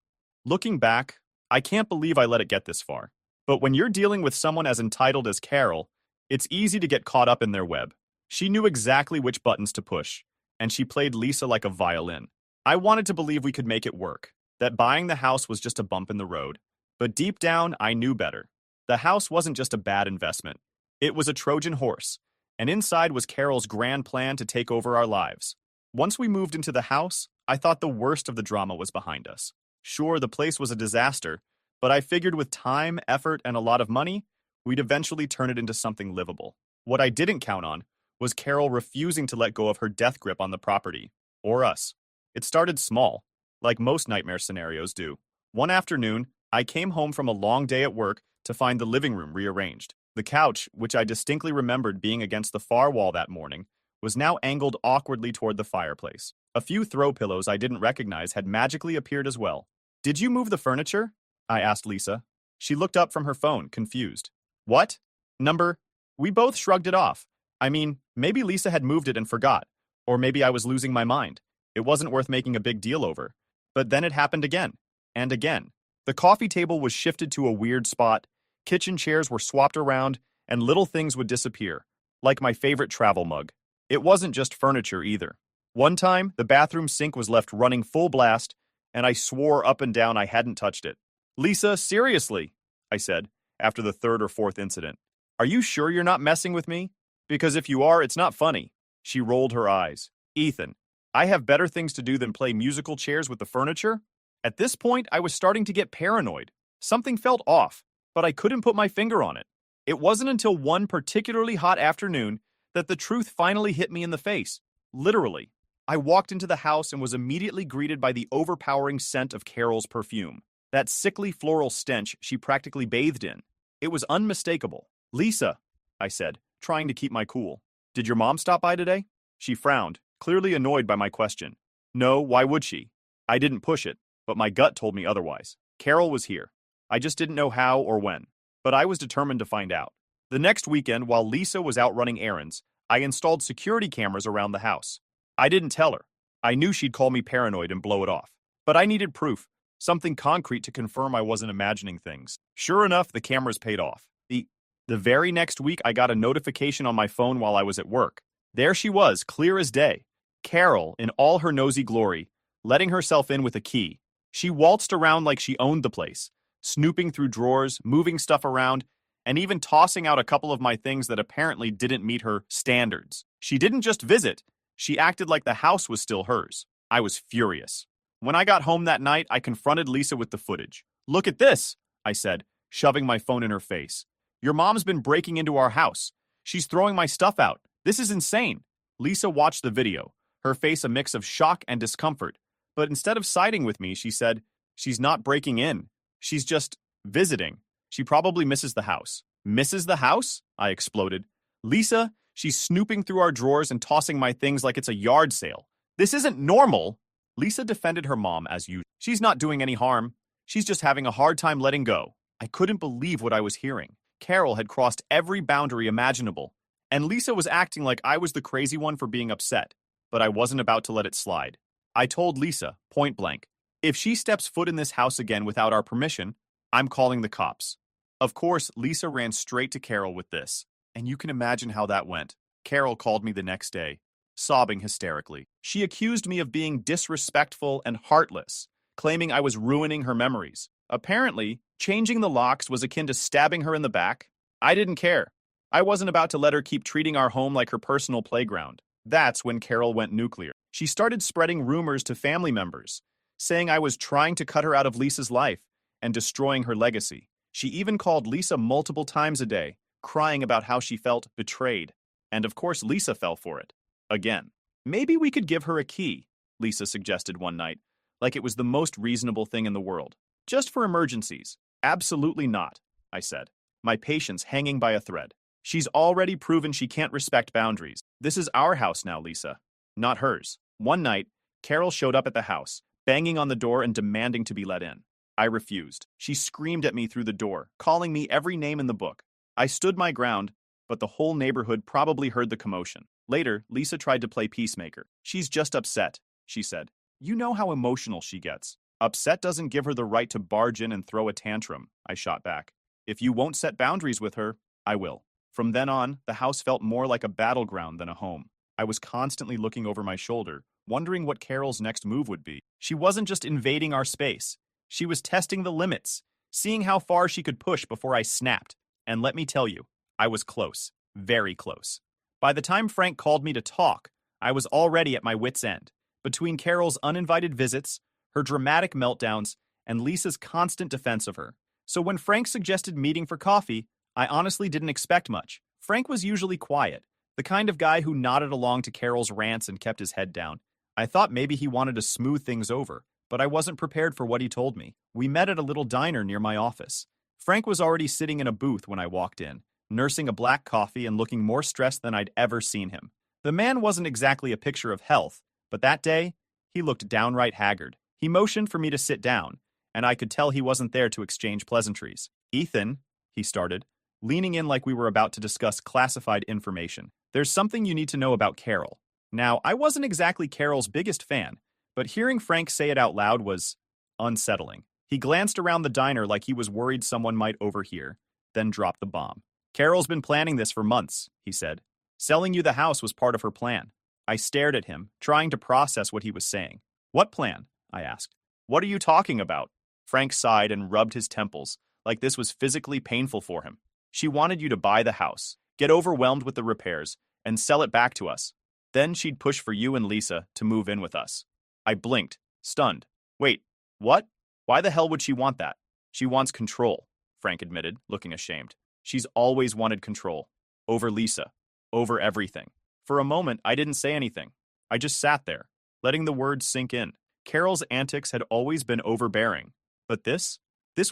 Looking back, I can't believe I let it get this far. But when you're dealing with someone as entitled as Carol, it's easy to get caught up in their web. She knew exactly which buttons to push, and she played Lisa like a violin. I wanted to believe we could make it work, that buying the house was just a bump in the road. But deep down, I knew better. The house wasn't just a bad investment. It was a Trojan horse, and inside was Carol's grand plan to take over our lives. Once we moved into the house, I thought the worst of the drama was behind us. Sure, the place was a disaster, but I figured with time, effort, and a lot of money, we'd eventually turn it into something livable. What I didn't count on was Carol refusing to let go of her death grip on the property, or us. It started small, like most nightmare scenarios do. One afternoon, I came home from a long day at work to find the living room rearranged. The couch, which I distinctly remembered being against the far wall that morning, was now angled awkwardly toward the fireplace. A few throw pillows I didn't recognize had magically appeared as well. Did you move the furniture? I asked Lisa. She looked up from her phone, confused. What? Number? We both shrugged it off. I mean, maybe Lisa had moved it and forgot, or maybe I was losing my mind. It wasn't worth making a big deal over. But then it happened again, and again. The coffee table was shifted to a weird spot, kitchen chairs were swapped around, and little things would disappear, like my favorite travel mug. It wasn't just furniture either. One time, the bathroom sink was left running full blast, and I swore up and down I hadn't touched it. Lisa, seriously, I said, after the third or fourth incident. Are you sure you're not messing with me? Because if you are, it's not funny. She rolled her eyes. Ethan, I have better things to do than play musical chairs with the furniture. At this point, I was starting to get paranoid. Something felt off, but I couldn't put my finger on it. It wasn't until one particularly hot afternoon that the truth finally hit me in the face. Literally. I walked into the house and was immediately greeted by the overpowering scent of Carol's perfume. That sickly floral stench she practically bathed in. It was unmistakable. "Lisa," I said, trying to keep my cool. "Did your mom stop by today?" She frowned, clearly annoyed by my question. No, why would she? I didn't push it, but my gut told me otherwise. Carol was here. I just didn't know how or when. But I was determined to find out. The next weekend, while Lisa was out running errands, I installed security cameras around the house. I didn't tell her. I knew she'd call me paranoid and blow it off. But I needed proof, something concrete to confirm I wasn't imagining things. Sure enough, the cameras paid off. The very next week, I got a notification on my phone while I was at work. There she was, clear as day. Carol, in all her nosy glory, letting herself in with a key. She waltzed around like she owned the place, snooping through drawers, moving stuff around, and even tossing out a couple of my things that apparently didn't meet her standards. She didn't just visit, she acted like the house was still hers. I was furious. When I got home that night, I confronted Lisa with the footage. "Look at this," I said, shoving my phone in her face. "Your mom's been breaking into our house. She's throwing my stuff out. This is insane." Lisa watched the video, her face a mix of shock and discomfort. But instead of siding with me, she said, "She's not breaking in. She's just visiting. She probably misses the house." "Misses the house?" I exploded. "Lisa, she's snooping through our drawers and tossing my things like it's a yard sale. This isn't normal." Lisa defended her mom as usual. "She's not doing any harm. She's just having a hard time letting go." I couldn't believe what I was hearing. Carol had crossed every boundary imaginable, and Lisa was acting like I was the crazy one for being upset. But I wasn't about to let it slide. I told Lisa, point blank, if she steps foot in this house again without our permission, I'm calling the cops. Of course, Lisa ran straight to Carol with this, and you can imagine how that went. Carol called me the next day, sobbing hysterically. She accused me of being disrespectful and heartless, claiming I was ruining her memories. Apparently, changing the locks was akin to stabbing her in the back. I didn't care. I wasn't about to let her keep treating our home like her personal playground. That's when Carol went nuclear. She started spreading rumors to family members, saying I was trying to cut her out of Lisa's life and destroying her legacy. She even called Lisa multiple times a day, crying about how she felt betrayed. And of course, Lisa fell for it. Again. "Maybe we could give her a key," Lisa suggested one night, like it was the most reasonable thing in the world. "Just for emergencies." "Absolutely not," I said, my patience hanging by a thread. "She's already proven she can't respect boundaries. This is our house now, Lisa, not hers." One night, Carol showed up at the house, banging on the door and demanding to be let in. I refused. She screamed at me through the door, calling me every name in the book. I stood my ground, but the whole neighborhood probably heard the commotion. Later, Lisa tried to play peacemaker. "She's just upset," she said. "You know how emotional she gets." "Upset doesn't give her the right to barge in and throw a tantrum," I shot back. "If you won't set boundaries with her, I will." From then on, the house felt more like a battleground than a home. I was constantly looking over my shoulder, wondering what Carol's next move would be. She wasn't just invading our space. She was testing the limits, seeing how far she could push before I snapped. And let me tell you, I was close. Very close. By the time Frank called me to talk, I was already at my wit's end. Between Carol's uninvited visits, her dramatic meltdowns, and Lisa's constant defense of her. So when Frank suggested meeting for coffee, I honestly didn't expect much. Frank was usually quiet, the kind of guy who nodded along to Carol's rants and kept his head down. I thought maybe he wanted to smooth things over, but I wasn't prepared for what he told me. We met at a little diner near my office. Frank was already sitting in a booth when I walked in, nursing a black coffee and looking more stressed than I'd ever seen him. The man wasn't exactly a picture of health, but that day, he looked downright haggard. He motioned for me to sit down, and I could tell he wasn't there to exchange pleasantries. "Ethan," he started, leaning in like we were about to discuss classified information. "There's something you need to know about Carol." Now, I wasn't exactly Carol's biggest fan, but hearing Frank say it out loud was unsettling. He glanced around the diner like he was worried someone might overhear, then dropped the bomb. "Carol's been planning this for months," he said. "Selling you the house was part of her plan." I stared at him, trying to process what he was saying. "What plan?" I asked. "What are you talking about?" Frank sighed and rubbed his temples, like this was physically painful for him. "She wanted you to buy the house, get overwhelmed with the repairs, and sell it back to us. Then she'd push for you and Lisa to move in with us." I blinked, stunned. "Wait, what? Why the hell would she want that?" "She wants control," Frank admitted, looking ashamed. "She's always wanted control. Over Lisa. over everything. For a moment, I didn't say anything. I just sat there, letting the words sink in. Carol's antics had always been overbearing. But this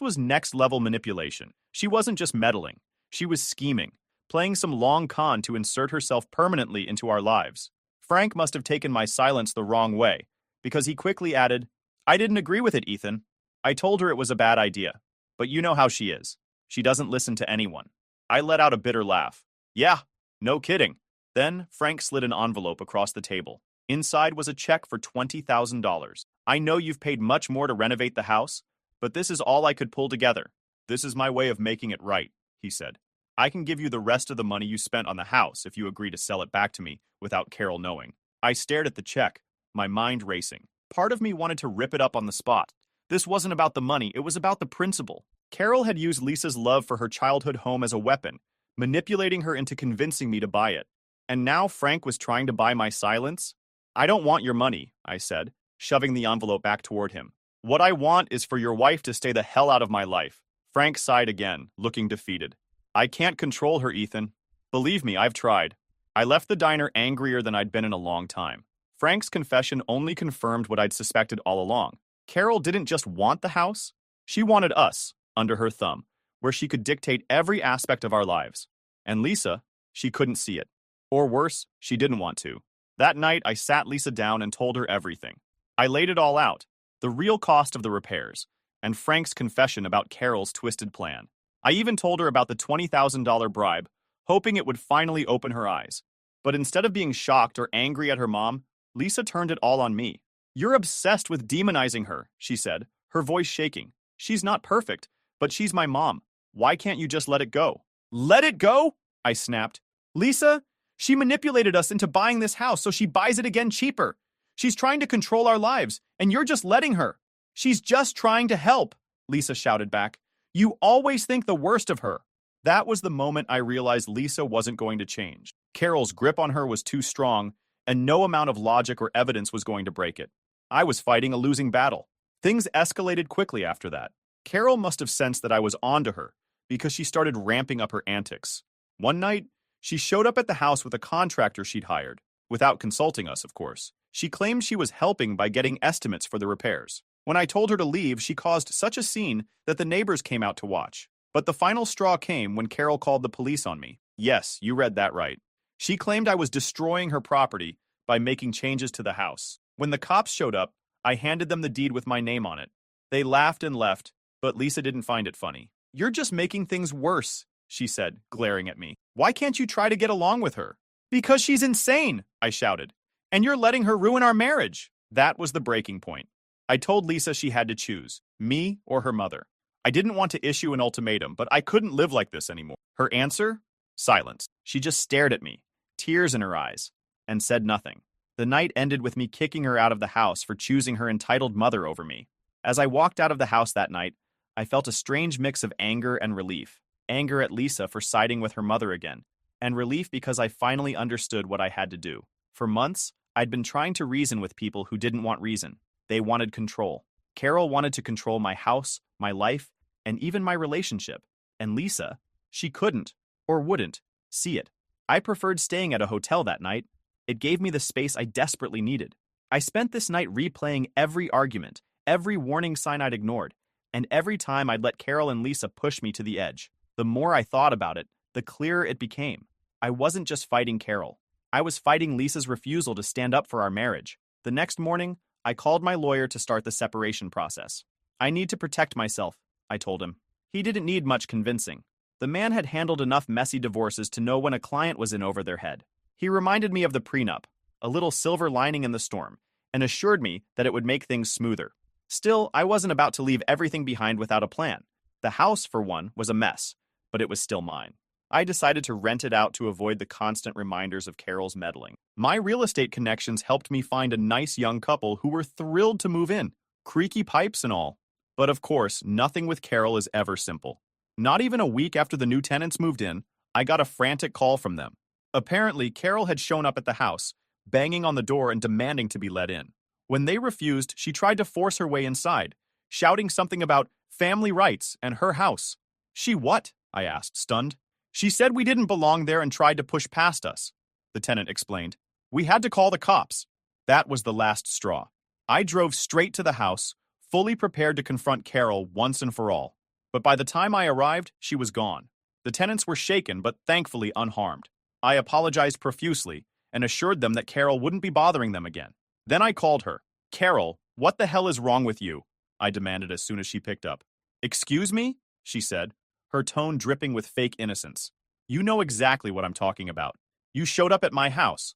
was next-level manipulation. She wasn't just meddling. She was scheming, playing some long con to insert herself permanently into our lives. Frank must have taken my silence the wrong way, because he quickly added, "I didn't agree with it, Ethan. I told her it was a bad idea. But you know how she is. She doesn't listen to anyone." I let out a bitter laugh. "Yeah, no kidding." Then Frank slid an envelope across the table. Inside was a check for $20,000. "I know you've paid much more to renovate the house, but this is all I could pull together. This is my way of making it right," he said. "I can give you the rest of the money you spent on the house if you agree to sell it back to me without Carol knowing." I stared at the check, my mind racing. Part of me wanted to rip it up on the spot. This wasn't about the money, it was about the principle. Carol had used Lisa's love for her childhood home as a weapon, manipulating her into convincing me to buy it. And now Frank was trying to buy my silence? "I don't want your money," I said, shoving the envelope back toward him. "What I want is for your wife to stay the hell out of my life." Frank sighed again, looking defeated. "I can't control her, Ethan. Believe me, I've tried." I left the diner angrier than I'd been in a long time. Frank's confession only confirmed what I'd suspected all along. Carol didn't just want the house, she wanted us under her thumb, where she could dictate every aspect of our lives. And Lisa, she couldn't see it. Or worse, she didn't want to. That night, I sat Lisa down and told her everything. I laid it all out, the real cost of the repairs, and Frank's confession about Carol's twisted plan. I even told her about the $20,000 bribe, hoping it would finally open her eyes. But instead of being shocked or angry at her mom, Lisa turned it all on me. "You're obsessed with demonizing her," she said, her voice shaking. "She's not perfect, but she's my mom. Why can't you just let it go?" "Let it go?" I snapped. "Lisa, she manipulated us into buying this house so she buys it again cheaper. She's trying to control our lives, and you're just letting her." "She's just trying to help," Lisa shouted back. "You always think the worst of her." That was the moment I realized Lisa wasn't going to change. Carol's grip on her was too strong, and no amount of logic or evidence was going to break it. I was fighting a losing battle. Things escalated quickly after that. Carol must have sensed that I was onto her, because she started ramping up her antics. One night, she showed up at the house with a contractor she'd hired, without consulting us, of course. She claimed she was helping by getting estimates for the repairs. When I told her to leave, she caused such a scene that the neighbors came out to watch. But the final straw came when Carol called the police on me. Yes, you read that right. She claimed I was destroying her property by making changes to the house. When the cops showed up, I handed them the deed with my name on it. They laughed and left, but Lisa didn't find it funny. "You're just making things worse," she said, glaring at me. "Why can't you try to get along with her?" "Because she's insane," I shouted. "And you're letting her ruin our marriage." That was the breaking point. I told Lisa she had to choose, me or her mother. I didn't want to issue an ultimatum, but I couldn't live like this anymore. Her answer? Silence. She just stared at me, tears in her eyes, and said nothing. The night ended with me kicking her out of the house for choosing her entitled mother over me. As I walked out of the house that night, I felt a strange mix of anger and relief. Anger at Lisa for siding with her mother again, and relief because I finally understood what I had to do. For months, I'd been trying to reason with people who didn't want reason. They wanted control. Carol wanted to control my house, my life, and even my relationship. And Lisa, she couldn't, or wouldn't, see it. I preferred staying at a hotel that night. It gave me the space I desperately needed. I spent this night replaying every argument, every warning sign I'd ignored, and every time I'd let Carol and Lisa push me to the edge. The more I thought about it, the clearer it became. I wasn't just fighting Carol. I was fighting Lisa's refusal to stand up for our marriage. The next morning, I called my lawyer to start the separation process. "I need to protect myself," I told him. He didn't need much convincing. The man had handled enough messy divorces to know when a client was in over their head. He reminded me of the prenup, a little silver lining in the storm, and assured me that it would make things smoother. Still, I wasn't about to leave everything behind without a plan. The house, for one, was a mess, but it was still mine. I decided to rent it out to avoid the constant reminders of Carol's meddling. My real estate connections helped me find a nice young couple who were thrilled to move in, creaky pipes and all. But of course, nothing with Carol is ever simple. Not even a week after the new tenants moved in, I got a frantic call from them. Apparently, Carol had shown up at the house, banging on the door and demanding to be let in. When they refused, she tried to force her way inside, shouting something about family rights and her house. "She what?" I asked, stunned. She said we didn't belong there and tried to push past us, the tenant explained. We had to call the cops. That was the last straw. I drove straight to the house, fully prepared to confront Carol once and for all. But by the time I arrived, she was gone. The tenants were shaken, but thankfully unharmed. I apologized profusely and assured them that Carol wouldn't be bothering them again. Then I called her. Carol, what the hell is wrong with you? I demanded as soon as she picked up. Excuse me? She said, her tone dripping with fake innocence. You know exactly what I'm talking about. You showed up at my house,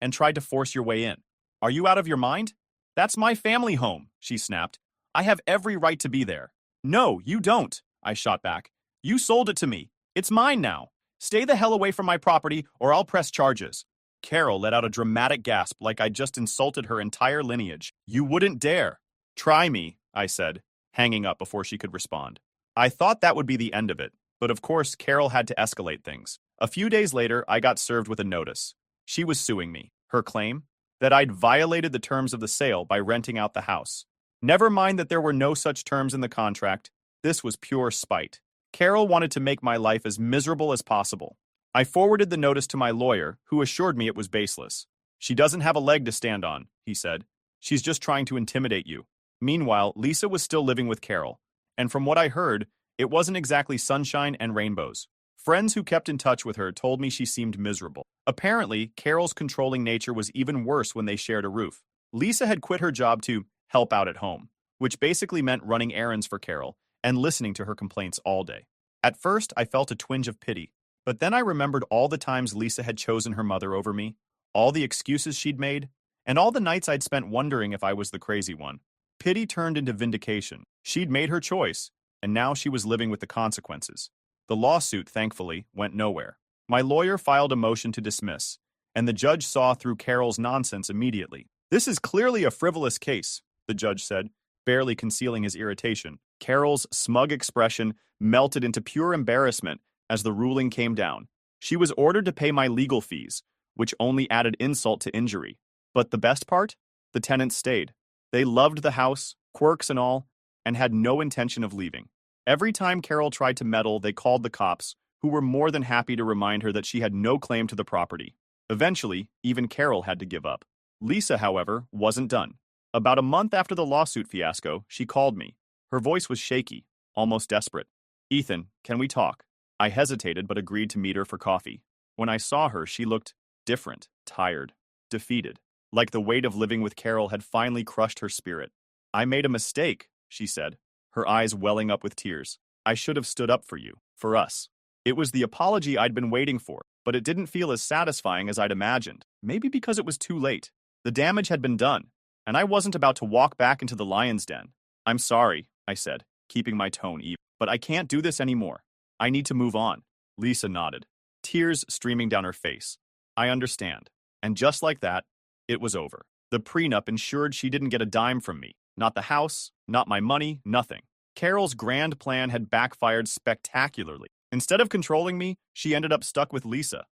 and tried to force your way in. Are you out of your mind? That's my family home, she snapped. I have every right to be there. No, you don't, I shot back. You sold it to me. It's mine now. Stay the hell away from my property or I'll press charges. Carol let out a dramatic gasp like I'd just insulted her entire lineage. You wouldn't dare. Try me, I said, hanging up before she could respond. I thought that would be the end of it, but of course Carol had to escalate things. A few days later, I got served with a notice. She was suing me. Her claim? That I'd violated the terms of the sale by renting out the house. Never mind that there were no such terms in the contract. This was pure spite. Carol wanted to make my life as miserable as possible. I forwarded the notice to my lawyer, who assured me it was baseless. She doesn't have a leg to stand on, he said. She's just trying to intimidate you. Meanwhile, Lisa was still living with Carol. And from what I heard, it wasn't exactly sunshine and rainbows. Friends who kept in touch with her told me she seemed miserable. Apparently, Carol's controlling nature was even worse when they shared a roof. Lisa had quit her job to help out at home, which basically meant running errands for Carol and listening to her complaints all day. At first, I felt a twinge of pity, but then I remembered all the times Lisa had chosen her mother over me, all the excuses she'd made, and all the nights I'd spent wondering if I was the crazy one. Pity turned into vindication. She'd made her choice, and now she was living with the consequences. The lawsuit, thankfully, went nowhere. My lawyer filed a motion to dismiss, and the judge saw through Carol's nonsense immediately. This is clearly a frivolous case, the judge said, barely concealing his irritation. Carol's smug expression melted into pure embarrassment as the ruling came down. She was ordered to pay my legal fees, which only added insult to injury. But the best part? The tenants stayed. They loved the house, quirks and all, and had no intention of leaving. Every time Carol tried to meddle, they called the cops, who were more than happy to remind her that she had no claim to the property. Eventually, even Carol had to give up. Lisa, however, wasn't done. About a month after the lawsuit fiasco, she called me. Her voice was shaky, almost desperate. Ethan, can we talk? I hesitated but agreed to meet her for coffee. When I saw her, she looked different, tired, defeated, like the weight of living with Carol had finally crushed her spirit. I made a mistake, she said, her eyes welling up with tears. I should have stood up for you, for us. It was the apology I'd been waiting for, but it didn't feel as satisfying as I'd imagined. Maybe because it was too late. The damage had been done, and I wasn't about to walk back into the lion's den. I'm sorry, I said, keeping my tone even, but I can't do this anymore. I need to move on. Lisa nodded, tears streaming down her face. I understand. And just like that, it was over. The prenup ensured she didn't get a dime from me. Not the house, not my money, nothing. Carol's grand plan had backfired spectacularly. Instead of controlling me, she ended up stuck with Lisa.